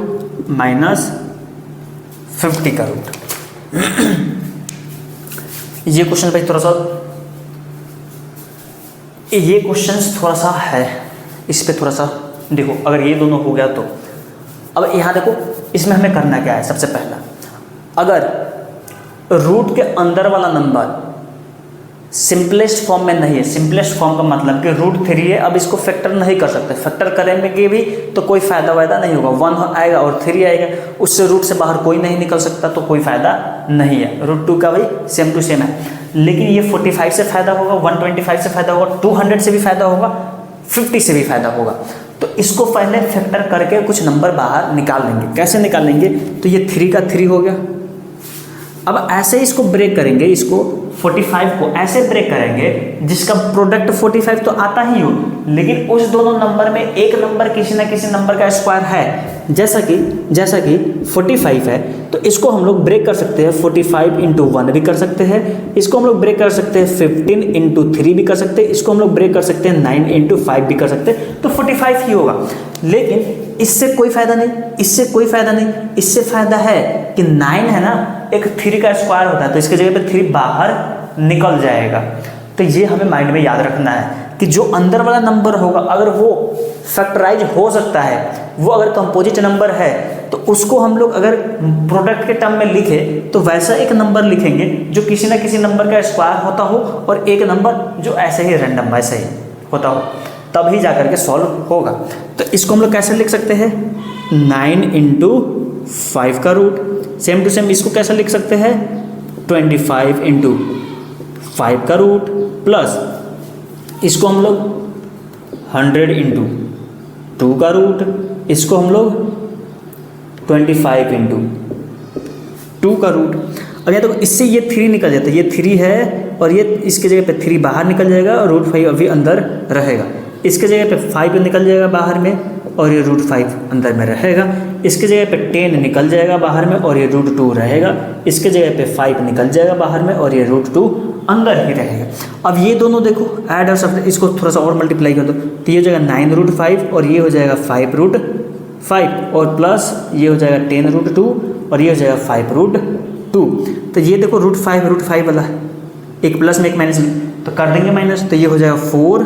माइनस 50 का रूट। ये क्वेश्चन भाई थोड़ा सा, ये क्वेश्चन थोड़ा सा है, इस पे थोड़ा सा देखो, अगर ये दोनों हो गया तो अब यहाँ देखो, इसमें हमें करना क्या है, सबसे पहला अगर रूट के अंदर वाला नंबर सिंपलेस्ट फॉर्म में नहीं है, सिंपलेस्ट फॉर्म का मतलब कि रूट 3 है, अब इसको फैक्टर नहीं कर सकते, फैक्टर करेंगे भी तो कोई फ़ायदा वायदा नहीं होगा, 1 आएगा और 3 आएगा, उससे रूट से बाहर कोई नहीं निकल सकता, तो कोई फ़ायदा नहीं है। रूट 2 का भाई सेम टू सेम है, लेकिन ये 45 से फ़ायदा होगा, 125 से फ़ायदा होगा, 200 से भी फ़ायदा होगा, 50 से भी फ़ायदा होगा। तो इसको पहले फैक्टर करके कुछ नंबर बाहर निकाल लेंगे। कैसे निकालेंगे, तो ये 3 का 3 हो गया। अब ऐसे इसको ब्रेक करेंगे, इसको 45 को ऐसे ब्रेक करेंगे जिसका प्रोडक्ट 45 तो आता ही हो, लेकिन उस दोनों नंबर में एक नंबर किसी ना किसी नंबर का स्क्वायर है। जैसा कि 45 है, तो इसको हम लोग ब्रेक कर सकते हैं 45 इंटू 1 भी कर सकते हैं, इसको हम लोग ब्रेक कर सकते हैं 15 इंटू 3 भी कर सकते हैं, इसको हम लोग ब्रेक कर सकते हैं 9 इंटू 5 भी कर सकते हैं, तो 45 ही होगा। लेकिन इससे कोई फ़ायदा नहीं, इससे कोई फ़ायदा नहीं, इससे फ़ायदा है कि 9 है ना, एक 3 का स्क्वायर होता है, तो इसके जगह पे 3 बाहर निकल जाएगा। तो ये हमें माइंड में याद रखना है कि जो अंदर वाला नंबर होगा अगर वो फैक्टराइज हो सकता है, वो अगर कंपोजिट नंबर है, तो उसको हम लोग अगर प्रोडक्ट के टर्म में लिखे तो वैसा एक नंबर लिखेंगे जो किसी ना किसी नंबर का स्क्वायर होता हो, और एक नंबर जो ऐसे ही रैंडम वैसे ही होता हो, तभी जा करके सॉल्व होगा। तो इसको हम लोग कैसे लिख सकते हैं, 9 इंटू 5 का रूट, सेम टू सेम इसको कैसे लिख सकते हैं, 25 इंटू 5 का रूट, प्लस इसको हम लोग 100 इंटू 2 का रूट, इसको हम लोग 25 इंटू 2 का रूट। अब या तो इससे ये 3 निकल जाता है, ये 3 है और ये इसके जगह पे 3 बाहर निकल जाएगा और रूट 5 अभी अंदर रहेगा, इसके जगह पे 5 निकल जाएगा बाहर में और ये रूट 5 अंदर में रहेगा, इसके जगह पे 10 निकल जाएगा बाहर में और ये रूट 2 रहेगा, इसके जगह पे 5 निकल जाएगा बाहर में और ये रूट 2 अंदर ही रहेगा। अब ये दोनों देखो ऐड और सब, इसको थोड़ा सा और मल्टीप्लाई कर दो, तो ये हो जाएगा 9 रूट 5 और ये हो जाएगा 5 रूट 5 और प्लस ये हो जाएगा 10 रूट 2 और ये हो जाएगा 5 रूट 2। तो ये देखो रूट 5 वाला एक प्लस में एक माइनस में, तो कर देंगे माइनस, तो ये हो जाएगा 4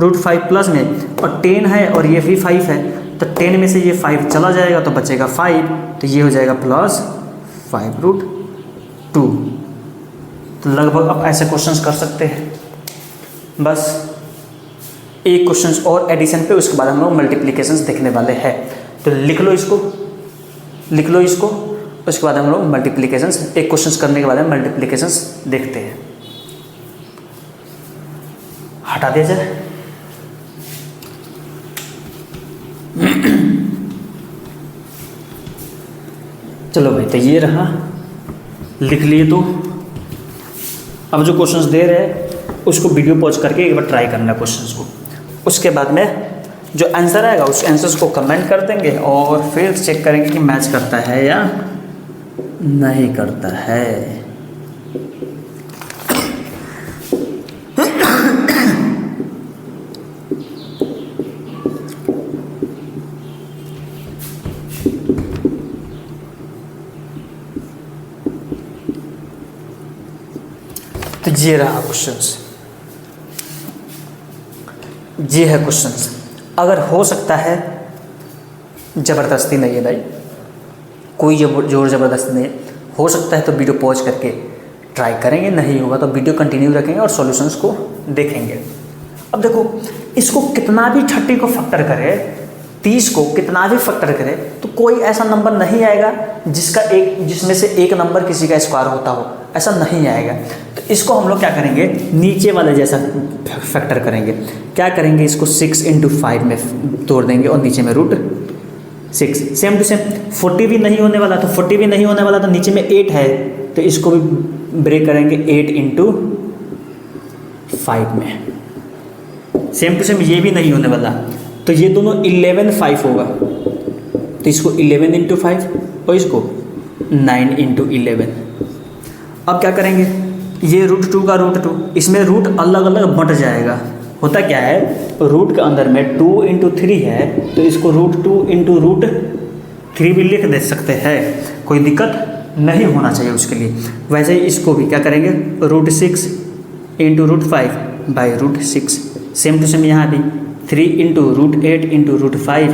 रूट 5 प्लस में, और 10 है और ये भी 5 है, तो 10 में से ये 5 चला जाएगा तो बचेगा 5, तो ये हो जाएगा प्लस 5 रूट 2। तो लगभग आप ऐसे क्वेश्चंस कर सकते हैं। बस एक क्वेश्चंस और एडिशन पे, उसके बाद हम लोग मल्टीप्लिकेशंस देखने वाले हैं। तो लिख लो इसको, उसके बाद हम लोग मल्टीप्लिकेशंस, एक क्वेश्चंस करने के बाद हम मल्टीप्लिकेशंस देखते हैं। हटा दिया जाए, चलो भाई, तो ये रहा, लिख लिए। तो अब जो क्वेश्चंस दे रहे हैं उसको वीडियो पॉज करके एक बार ट्राई करना क्वेश्चंस को, उसके बाद में जो आंसर आएगा उस आंसर्स को कमेंट कर देंगे और फिर चेक करेंगे कि मैच करता है या नहीं करता है। तो ये रहा क्वेश्चंस, ये है क्वेश्चंस। अगर हो सकता है, ज़बरदस्ती नहीं है भाई, कोई जोर ज़बरदस्ती नहीं है, हो सकता है तो वीडियो पॉज करके ट्राई करेंगे, नहीं होगा तो वीडियो कंटिन्यू रखेंगे और सॉल्यूशंस को देखेंगे। अब देखो, इसको कितना भी 30 को फैक्टर करे, 30 को कितना भी फैक्टर करे, तो कोई ऐसा नंबर नहीं आएगा जिसमें से एक नंबर किसी का स्क्वायर होता हो, ऐसा नहीं आएगा। तो इसको हम लोग क्या करेंगे, नीचे वाले जैसा फैक्टर करेंगे। क्या करेंगे, इसको 6 इंटू 5 में तोड़ देंगे और नीचे में रूट 6, सेम टू सेम। 40 भी नहीं होने वाला, तो 40 भी नहीं होने वाला, तो नीचे में 8 है, तो इसको भी ब्रेक करेंगे 8 इंटू 5 में, सेम टू सेम। ये भी नहीं होने वाला, तो ये दोनों 11 5 होगा, तो इसको 11 इंटू 5 और इसको 9 इंटू 11। अब क्या करेंगे, ये रूट 2 का रूट 2, इसमें रूट अलग अलग बंट जाएगा। होता क्या है, रूट के अंदर में 2 इंटू 3 है, तो इसको रूट 2 इंटू रूट 3 भी लिख दे सकते हैं, कोई दिक्कत नहीं होना चाहिए उसके लिए। वैसे ही इसको भी क्या करेंगे, root 6 into root 5 by root 6, same to same यहाँ भी 3 इंटू रूट 8 इंटू रूट 5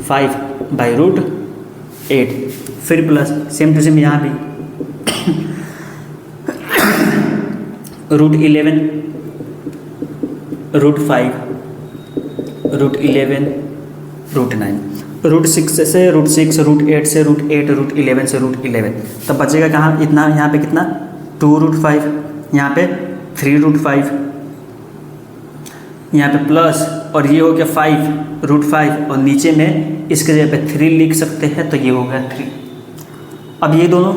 5/√8, फिर प्लस सेम टू सेम यहाँ भी √11, √5, √11, √9, √6 से √6, √8 से √8, √11 से √11, तब बचेगा कहाँ इतना, यहाँ पे कितना 2√5, यहाँ पे 3√5, यहाँ पे प्लस और ये हो गया 5√5 और नीचे में इसके जगह पे 3 लिख सकते हैं तो ये हो गया 3। अब ये दोनों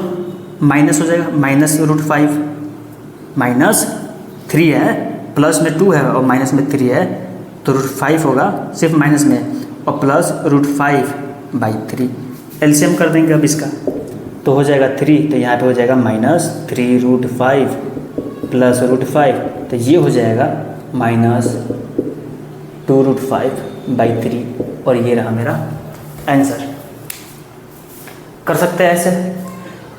माइनस हो जाएगा, -√5 -3 है, प्लस में 2 है और माइनस में 3 है तो √5 होगा सिर्फ माइनस में, और प्लस √5/3 एलसीएम कर देंगे अब इसका तो हो जाएगा 3, तो यहाँ पे हो जाएगा -3√5 प्लस √5, तो ये हो जाएगा -2√5/3 और ये रहा मेरा आंसर। कर सकते हैं ऐसे।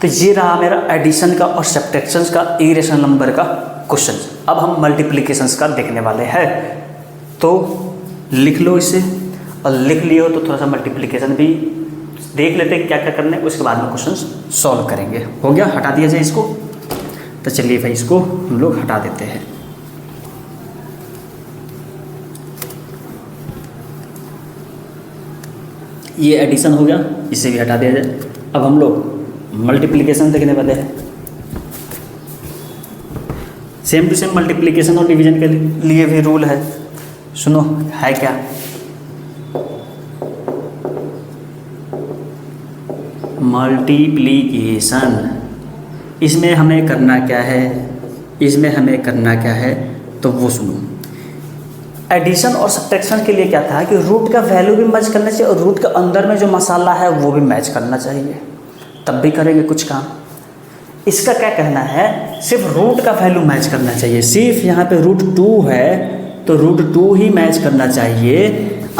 तो ये रहा मेरा एडिशन का और सब्ट्रैक्शंस का इरेशनल नंबर का क्वेश्चन। अब हम मल्टीप्लिकेशंस का देखने वाले हैं, तो लिख लो इसे, और लिख लियो तो थोड़ा सा मल्टीप्लिकेशन भी देख लेते हैं क्या क्या करना है, उसके बाद में क्वेश्चन सॉल्व करेंगे। हो गया, हटा दिया जाए इसको। तो चलिए भाई इसको हम लोग हटा देते हैं। ये एडिशन हो गया, इसे भी हटा दिया जाए। अब हम लोग मल्टीप्लिकेशन देखने वाले हैं। सेम टू सेम मल्टीप्लिकेशन और डिवीजन के लिए भी रूल है, सुनो है क्या। मल्टीप्लिकेशन, इसमें हमें करना क्या है, इसमें हमें करना क्या है तो वो सुनो। एडिशन और सब्ट्रैक्शन के लिए क्या था कि रूट का वैल्यू भी मैच करना चाहिए और रूट के अंदर में जो मसाला है वो भी मैच करना चाहिए, तब भी करेंगे कुछ काम। इसका क्या कहना है, सिर्फ रूट का वैल्यू मैच करना चाहिए। सिर्फ यहाँ पे √2 है तो √2 ही मैच करना चाहिए,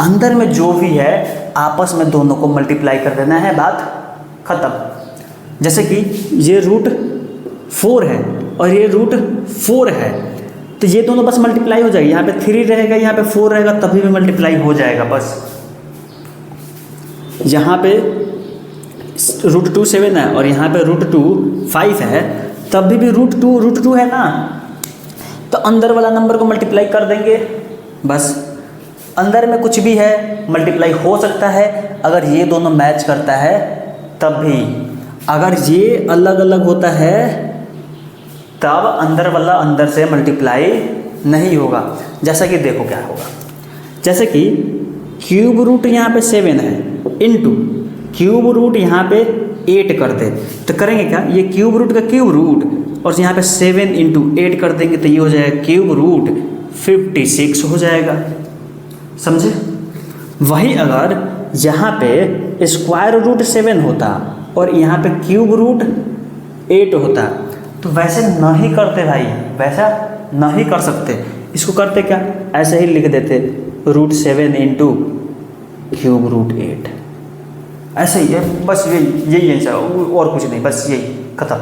अंदर में जो भी है आपस में दोनों को मल्टीप्लाई कर देना है, बात खत्म। जैसे कि ये √4 है और ये √4 है तो ये दोनों बस मल्टीप्लाई हो जाएगी। यहाँ पे 3 रहेगा, यहाँ पे 4 रहेगा, तभी भी मल्टीप्लाई हो जाएगा बस। यहाँ पे √2 7 है और यहाँ पे √2 5 है, तभी भी √2 है ना, तो अंदर वाला नंबर को मल्टीप्लाई कर देंगे बस। अंदर में कुछ भी है मल्टीप्लाई हो सकता है अगर ये दोनों मैच करता है तब भी, अगर ये अलग अलग होता है तब अंदर वाला अंदर से मल्टीप्लाई नहीं होगा। जैसा कि देखो क्या होगा, जैसे कि क्यूब रूट यहाँ पे 7 है इनटू क्यूब रूट यहाँ पे 8 कर दे तो करेंगे क्या, ये क्यूब रूट का क्यूब रूट और यहाँ पे 7 × 8 कर देंगे तो ये हो जाएगा क्यूब रूट 56 हो जाएगा, समझे। वही अगर यहाँ पे स्क्वायर रूट 7 होता और यहाँ पे क्यूब रूट 8 होता तो वैसे नहीं करते भाई, वैसा नहीं कर सकते। इसको करते क्या, ऐसे ही लिख देते √7 × क्यूब रूट 8, ऐसे ही है बस, यही आंसर और कुछ नहीं, बस यही खत्म।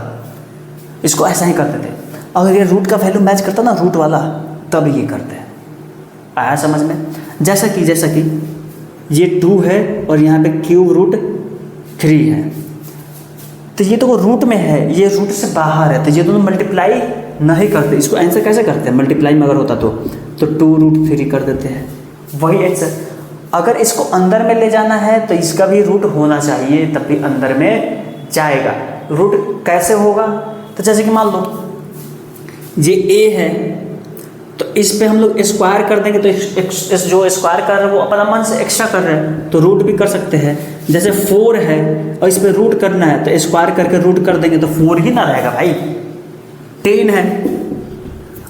इसको ऐसा ही करते थे। अगर ये रूट का वैल्यू मैच करता ना रूट वाला तब ये करते हैं, आया समझ में। जैसा कि ये 2 है और यहाँ पे क्यूब रूट 3 है तो ये तो वो रूट में है, ये रूट से बाहर है तो ये दोनों मल्टीप्लाई नहीं करते। इसको आंसर कैसे करते हैं, मल्टीप्लाई में अगर होता तो 2√3 कर देते हैं, वही आंसर। अगर इसको अंदर में ले जाना है तो इसका भी रूट होना चाहिए तब भी अंदर में जाएगा। रूट कैसे होगा, तो जैसे कि मान लो ये a है तो इस पे हम लोग स्क्वायर कर देंगे तो इस जो स्क्वायर कर रहे हैं वो अपना मन से एक्स्ट्रा कर रहे हैं तो रूट भी कर सकते हैं। जैसे 4 है और इस पे रूट करना है तो स्क्वायर करके रूट कर देंगे तो 4 ही ना रहेगा भाई। 10 है,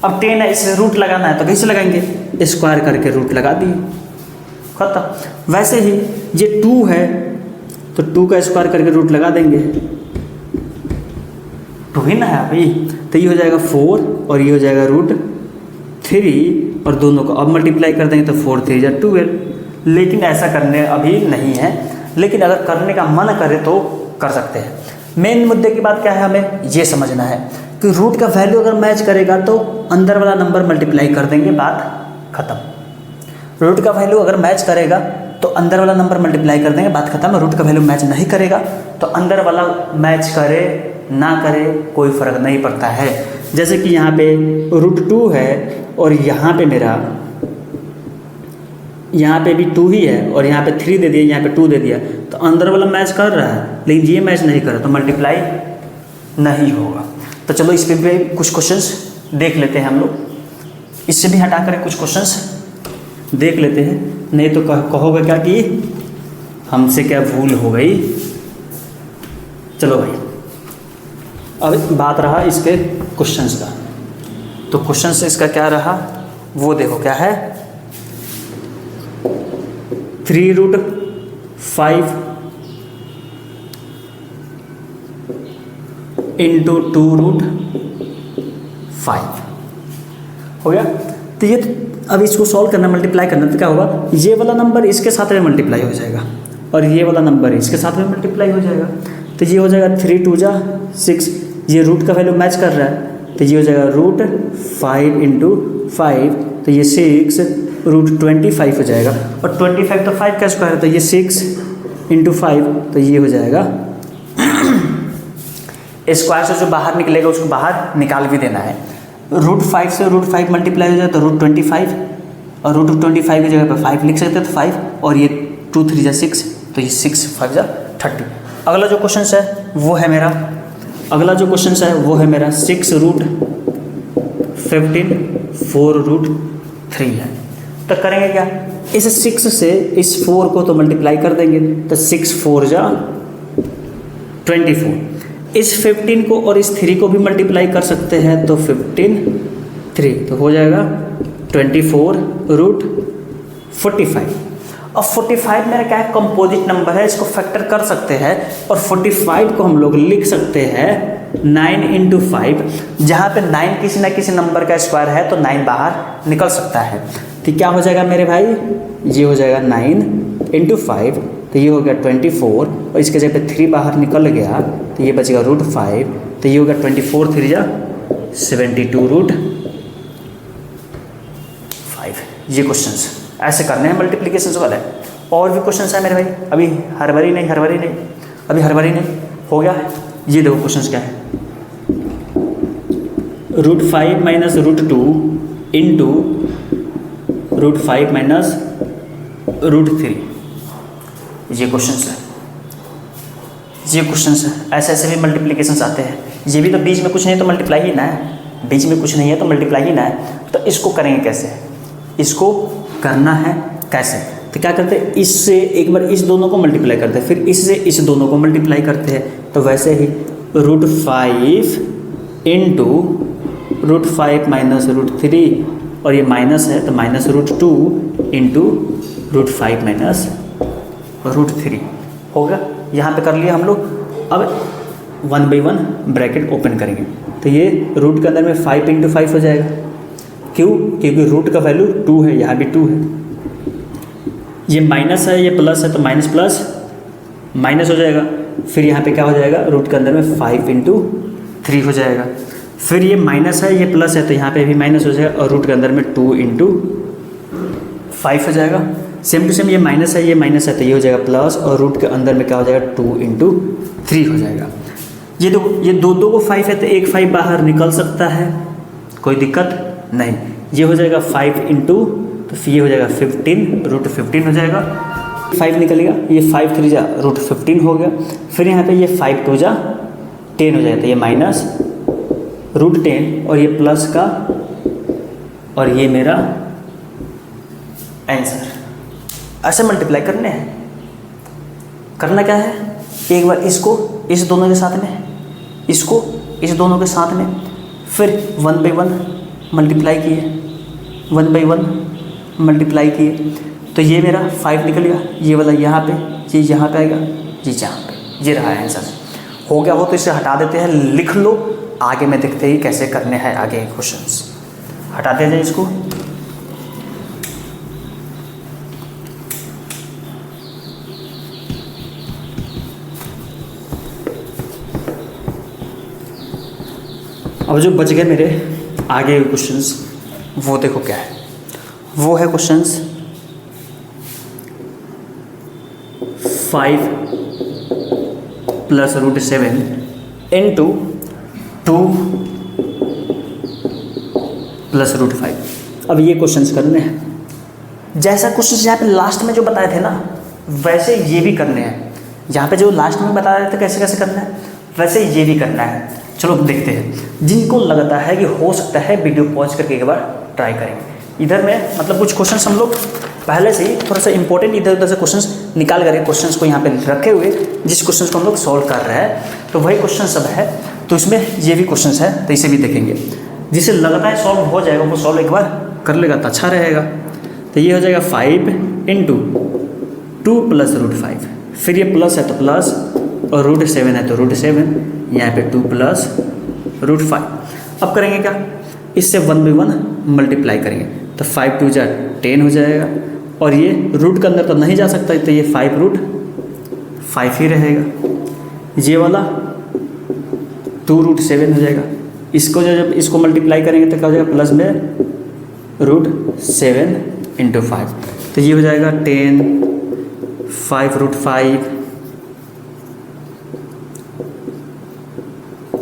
अब 10 है इसे रूट लगाना है तो कैसे लगाएंगे, स्क्वायर करके रूट लगा दिए, खत्म। वैसे ही ये 2 है तो 2 का स्क्वायर करके रूट लगा देंगे, 2 ही ना है अभी, तो ये हो जाएगा 4 और ये हो जाएगा √3 और दोनों को अब मल्टीप्लाई कर देंगे तो 4 3 या 12। लेकिन ऐसा करने अभी नहीं है, लेकिन अगर करने का मन करे तो कर सकते हैं। मेन मुद्दे की बात क्या है, हमें ये समझना है कि रूट का वैल्यू अगर मैच करेगा तो अंदर वाला नंबर मल्टीप्लाई कर देंगे, बात खत्म। रूट का वैल्यू अगर मैच करेगा तो अंदर वाला नंबर मल्टीप्लाई कर देंगे, बात खत्म है। रूट का वैल्यू मैच नहीं करेगा तो अंदर वाला मैच करे ना करे कोई फ़र्क नहीं पड़ता है। जैसे कि यहाँ पे √2 है और यहाँ पे मेरा यहाँ पे भी 2 ही है और यहाँ पे 3 दे दिया, यहाँ पे 2 दे दिया, तो अंदर वाला मैच कर रहा है लेकिन ये मैच नहीं कर रहा तो मल्टीप्लाई नहीं होगा। तो चलो इस पे भी कुछ क्वेश्चंस देख लेते हैं हम लोग, इससे भी हटा कर कुछ क्वेश्चंस देख लेते हैं, नहीं तो कहोगे क्या कि हमसे क्या भूल हो गई। चलो भाई अब बात रहा इसके क्वेश्चंस का, तो क्वेश्चंस इसका क्या रहा वो देखो क्या है। 3√5 इंटू 2√5 हो गया। तो ये अब इसको सॉल्व करना, मल्टीप्लाई करना, तो क्या होगा, ये वाला नंबर इसके साथ में मल्टीप्लाई हो जाएगा और ये वाला नंबर इसके साथ में मल्टीप्लाई हो जाएगा। तो ये हो जाएगा 3 2 जा 6, ये रूट का वैल्यू मैच कर रहा है तो ये हो जाएगा √5 इंटू 5, तो ये 6 √25 हो जाएगा और 25 तो 5 का स्क्वायर है तो ये 6 इंटू 5, तो ये हो जाएगा स्क्वायर से जो बाहर निकलेगा उसको बाहर निकाल भी देना है। √5 से √5 मल्टीप्लाई हो जाए तो √25 और √25 की जगह पर 5 लिख सकते हैं तो 5 और ये 2 3 जा 6, तो ये 6 5 जा 30। अगला जो क्वेश्चन है वो है मेरा 6√15 4√3 है। तो करेंगे क्या, इस 6 से इस 4 को तो मल्टीप्लाई कर देंगे तो 6 4 जा 24, इस 15 को और इस 3 को भी मल्टीप्लाई कर सकते हैं तो 15 3, तो हो जाएगा 24√45। अब 45 मेरा क्या है, कंपोजिट नंबर है, इसको फैक्टर कर सकते हैं और 45 को हम लोग लिख सकते हैं 9 इंटू 5, जहाँ पे 9 किसी ना किसी नंबर का स्क्वायर है तो 9 बाहर निकल सकता है। तो क्या हो जाएगा मेरे भाई, ये हो जाएगा 9 इंटू 5, तो ये हो गया 24 और इसके जगह पे 3 बाहर निकल गया तो ये बचेगा √5, तो ये हो गया 24 3 जा 72√5। ये क्वेश्चंस ऐसे करने हैं मल्टीप्लिकेशन वाले। और भी क्वेश्चंस है मेरे भाई, अभी हरबरी नहीं हो गया। ये देखो क्वेश्चंस क्या है, √5 माइनस √2 इंटू √5 माइनस √3, ये क्वेश्चंस है। ऐसे भी मल्टीप्लिकेशंस आते हैं। ये भी तो बीच में कुछ नहीं तो मल्टीप्लाई ही ना है, बीच में कुछ नहीं है तो मल्टीप्लाई ही ना है। तो इसको करेंगे कैसे, इसको करना है कैसे, तो क्या करते हैं, इससे एक बार इस दोनों को मल्टीप्लाई करते हैं, फिर इससे इस दोनों को मल्टीप्लाई करते हैं। तो वैसे ही √5 इंटू √5 माइनस √3 और ये माइनस है तो माइनस √2 इंटू √5 माइनस √3 होगा। यहाँ पे कर लिया हम लोग। अब 1/1 ब्रैकेट ओपन करेंगे तो ये रूट के अंदर में 5 इंटू 5 हो जाएगा। क्यों, क्योंकि रूट का वैल्यू 2 है, यहाँ भी 2 है, ये माइनस है ये प्लस है तो माइनस प्लस माइनस हो जाएगा। फिर यहाँ पे क्या हो जाएगा, रूट के अंदर में 5 इंटू 3 हो जाएगा। फिर ये माइनस है ये प्लस है तो यहाँ पे भी माइनस हो जाएगा और रूट के अंदर में 2 इंटू 5 हो जाएगा। सेम टू सेम ये माइनस है तो ये हो जाएगा प्लस और रूट के अंदर में क्या हो जाएगा 2 इंटू 3 हो जाएगा। ये दो को 5 है तो एक 5 बाहर निकल सकता है, कोई दिक्कत नहीं। ये हो जाएगा 5 इंटू, तो ये हो जाएगा 15 √15 हो जाएगा। 5 निकलेगा, ये 5 3 जा √15 हो गया। फिर यहाँ पे ये 5 2 जा 10 हो जाएगा, तो ये माइनस √10 और ये प्लस का और ये मेरा आंसर। ऐसे मल्टीप्लाई करने हैं। करना क्या है, एक बार इसको इस दोनों के साथ में, इसको इस दोनों के साथ में, फिर 1/1 मल्टीप्लाई किए, 1/1 मल्टीप्लाई किए तो ये मेरा 5 निकल गया। ये वाला यहाँ पे, ये यहाँ पे आएगा, ये यहाँ पे, ये रहा आंसर। हो गया हो तो इसे हटा देते हैं, लिख लो, आगे में देखते ही कैसे करने हैं आगे क्वेश्चंस। हटाते जाए इसको। अब जो बच गए मेरे आगे क्वेश्चंस वो देखो क्या है, वो है questions 5 plus root 7 into 2 plus root 5। अब ये क्वेश्चंस करने हैं। जैसा क्वेश्चन यहाँ पे लास्ट में जो बताए थे ना, वैसे ये भी करने हैं। यहाँ पे जो लास्ट में बता रहे थे कैसे कैसे करना है, वैसे ये भी करना है। चलो देखते हैं। जिनको लगता है कि हो सकता है, वीडियो पॉज करके एक बार ट्राई करेंगे। इधर में मतलब कुछ क्वेश्चंस हम लोग पहले से ही थोड़ा सा इंपॉर्टेंट इधर उधर से क्वेश्चंस निकाल करके क्वेश्चंस को यहाँ पे रखे हुए, जिस क्वेश्चंस को हम लोग सॉल्व कर रहे हैं तो वही क्वेश्चन सब है। तो इसमें ये भी क्वेश्चंस है, तो इसे भी देखेंगे। जिसे लगता है सॉल्व हो जाएगा वो सॉल्व एक बार कर लेगा तो अच्छा रहेगा। तो ये हो जाएगा 5 इंटू 2 प्लस रूट 5, फिर ये प्लस है तो प्लस, और रूट 7 है तो रूट 7, यहाँ पे 2 प्लस रूट 5। अब करेंगे क्या, इससे 1 by 1 मल्टीप्लाई करेंगे तो 5 2 जा 10 हो जाएगा, और ये रूट के अंदर तो नहीं जा सकता, तो ये 5 रूट 5 ही रहेगा। ये वाला 2 रूट 7 हो जाएगा। इसको जब इसको मल्टीप्लाई करेंगे तो क्या हो जाएगा, प्लस में रूट 7 इंटू 5, तो ये हो जाएगा 10 5 root 5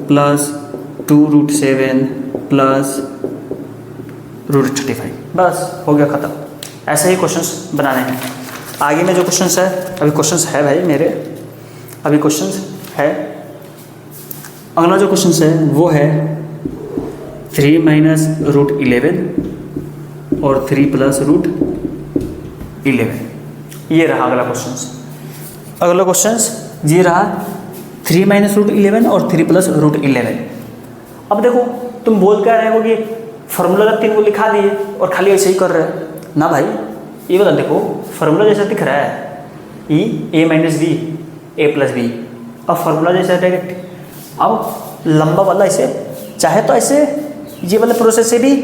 plus 2 root 7 plus root 35। बस हो गया ख़त्म। ऐसे ही क्वेश्चंस बनाने हैं। आगे में जो क्वेश्चंस है, अभी क्वेश्चंस है भाई मेरे, अभी क्वेश्चंस है। अगला जो क्वेश्चंस है वो है 3 माइनस रूट 11 और 3 प्लस रूट 11। ये रहा अगला क्वेश्चंस। अगला क्वेश्चंस ये रहा 3 माइनस रूट 11 और 3 प्लस रूट 11। अब देखो तुम बोल क्या रहे हो कि फार्मूला तक 3 को लिखा दिए और खाली ऐसे ही कर रहे हैं ना भाई। ये बता, देखो फार्मूला जैसा दिख रहा है, ए माइनस बी ए प्लस बी। अब फार्मूला जैसा डायरेक्ट, अब लंबा वाला इसे चाहे तो ऐसे ये वाले प्रोसेस से भी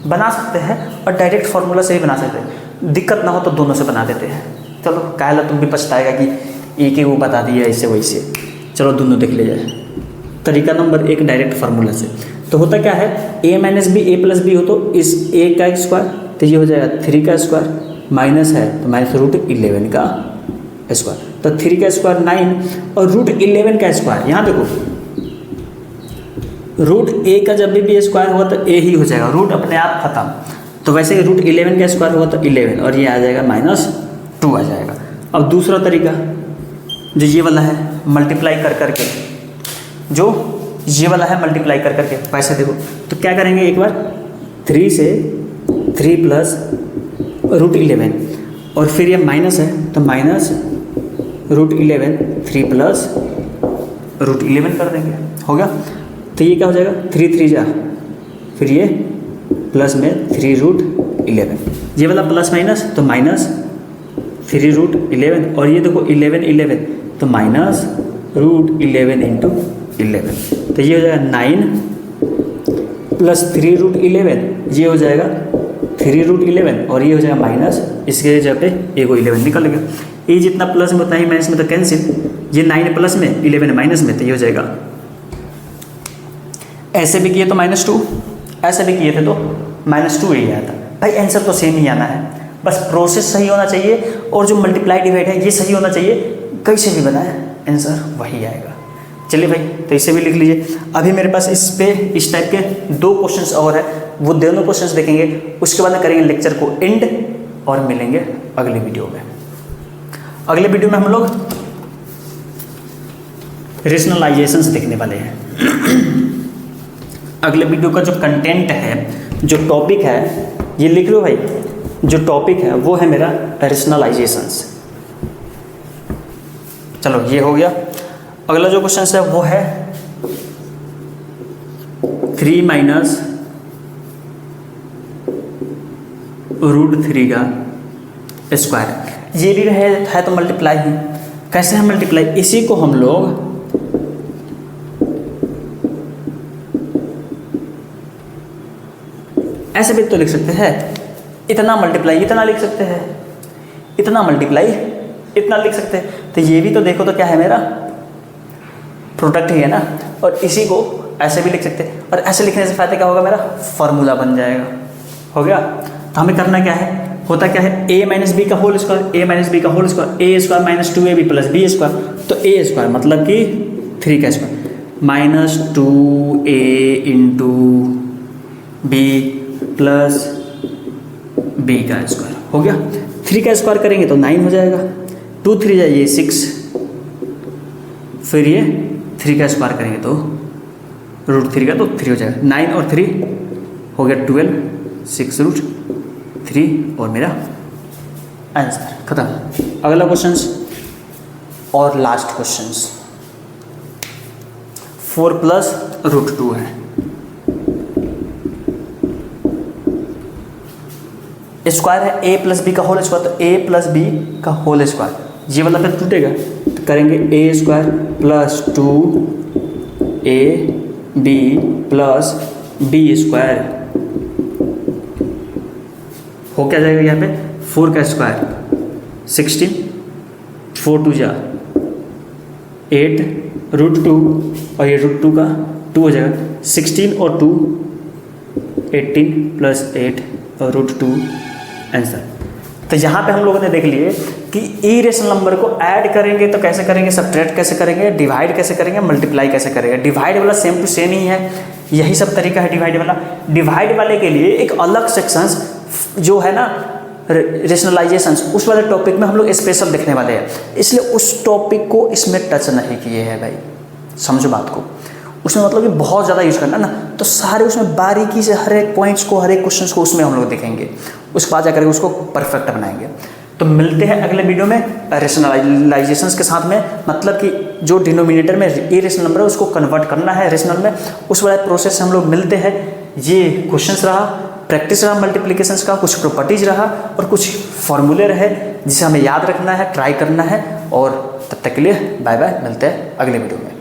बना सकते हैं और डायरेक्ट फार्मूला से भी बना सकते हैं। दिक्कत ना हो तो दोनों से बना देते हैं। चलो काहला तुम भी पछताएगा कि एक ही वो बता दिया ऐसे वैसे। चलो दोनों देख ले जाए। तरीका नंबर 1 डायरेक्ट फार्मूला से। तो होता क्या है, ए माइनस बी ए प्लस बी हो तो इस ए का स्क्वायर, तो ये हो जाएगा 3 का स्क्वायर, माइनस है तो माइनस रूट 11 का स्क्वायर, तो 3 का स्क्वायर 9 और रूट 11 का स्क्वायर। यहाँ देखो रूट ए का जब भी स्क्वायर हुआ तो ए ही हो जाएगा, रूट अपने आप खत्म। तो वैसे रूट 11 का स्क्वायर हुआ तो 11 और ये आ जाएगा -2 आ जाएगा। अब दूसरा तरीका जो ये वाला है मल्टीप्लाई कर करके, जो ये वाला है मल्टीप्लाई कर करके, वैसे देखो तो क्या करेंगे, एक बार 3 से 3 प्लस रूट 11 और फिर ये माइनस है तो माइनस रूट 11 3 प्लस रूट 11 कर देंगे, हो गया। तो ये क्या हो जाएगा 3 3 जा, फिर ये प्लस में 3 रूट 11, ये वाला प्लस माइनस तो माइनस 3 रूट 11 और ये देखो 11 11 तो माइनस रूट 11 इंटू 11, तो ये हो जाएगा 9 प्लस 3 रूट 11, ये हो जाएगा 3 रूट 11 और ये हो जाएगा माइनस, इसके जगह पे एक 11 निकल गया। ये जितना प्लस में उतना ही माइनस में तो कैंसिल, ये 9 प्लस में 11 माइनस में, तो ये हो जाएगा। ऐसे भी किए तो -2, ऐसे भी किए थे तो -2 ही आया था भाई। आंसर तो सेम ही आना है, बस प्रोसेस सही होना चाहिए और जो मल्टीप्लाई डिवाइड है ये सही होना चाहिए। कैसे भी बनाए आंसर वही आएगा। चलिए भाई, तो इसे भी लिख लीजिए। अभी मेरे पास इस टाइप के 2 क्वेश्चंस और है, वो दोनों क्वेश्चंस देखेंगे, उसके बाद करेंगे लेक्चर को एंड और मिलेंगे अगले वीडियो में। अगले वीडियो में हम लोग रेशनलाइजेशंस देखने वाले हैं। अगले वीडियो का जो कंटेंट है, जो टॉपिक है, ये लिख लो भाई, जो टॉपिक है वो है मेरा रेशनलाइजेशंस। चलो ये हो गया। अगला जो क्वेश्चन है वो है 3 माइनस रूट 3 का स्क्वायर। ये भी है तो मल्टीप्लाई ही। कैसे है मल्टीप्लाई, इसी को हम लोग ऐसे भी तो लिख सकते हैं, इतना मल्टीप्लाई इतना लिख सकते हैं, इतना मल्टीप्लाई इतना लिख सकते हैं। तो ये भी तो देखो तो क्या है, मेरा प्रोडक्ट ही है ना। और इसी को ऐसे भी लिख सकते हैं, और ऐसे लिखने से फायदा क्या होगा, मेरा फार्मूला बन जाएगा। हो गया। तो हमें करना क्या है, होता क्या है, a माइनस बी का whole square, a minus B का whole square, a square minus 2ab plus B square, तो ए स्क्वायर मतलब कि 3 का square minus 2a into b plus B का स्क्वायर हो गया। 3 का स्क्वायर करेंगे तो 9 हो जाएगा, 2 3 जाइए 6, फिर ये 3 का स्क्वायर करेंगे तो रूट 3 का तो 3 हो जाएगा, 9 और 3 हो गया 12, 6 रूट 3 और मेरा आंसर खत्म। अगला क्वेश्चन और लास्ट क्वेश्चन, 4 प्लस रूट 2 है, स्क्वायर है a प्लस बी का होल स्क्वायर, तो a प्लस बी का होल स्क्वायर, ये वाला फिर टूटेगा तो करेंगे a स्क्वायर plus 2a b plus B square, हो क्या जाएगा यहाँ पे 4 का स्क्वायर 16, 4 2 जा 8 रूट 2 और ये रूट 2 का 2 हो जाएगा, 16 और 2 18 प्लस 8 और रूट 2 आंसर। तो यहाँ पे हम लोगों ने देख लिए कि इरेशनल नंबर को ऐड करेंगे तो कैसे करेंगे, सब्ट्रैक्ट कैसे करेंगे, डिवाइड कैसे करेंगे, मल्टीप्लाई कैसे करेंगे। डिवाइड वाला सेम टू सेम ही है, यही सब तरीका है डिवाइड वाला। डिवाइड वाले के लिए एक अलग सेक्शंस जो है ना रेशनलाइजेशंस, उस वाले टॉपिक में हम लोग स्पेशल देखने वाले हैं, इसलिए उस टॉपिक को इसमें टच नहीं किए हैं भाई, समझो बात को। उसमें मतलब कि बहुत ज़्यादा यूज़ करना ना, तो सारे उसमें बारीकी से हर एक पॉइंट्स को, हर एक क्वेश्चंस को उसमें हम लोग देखेंगे, उसके बाद जाकर उसको परफेक्ट बनाएंगे। तो मिलते हैं अगले वीडियो में रेशनलाइजेशंस के साथ में, मतलब कि जो डिनोमिनेटर में इरेशनल नंबर है उसको कन्वर्ट करना है रेशनल में, उस वाले प्रोसेस से हम लोग मिलते हैं। ये क्वेश्चंस रहा, प्रैक्टिस रहा मल्टीप्लिकेशंस का, कुछ प्रॉपर्टीज रहा और कुछ फॉर्मूले रहे जिसे हमें याद रखना है, ट्राई करना है। और तब तक के लिए बाय बाय, मिलते हैं अगले वीडियो में।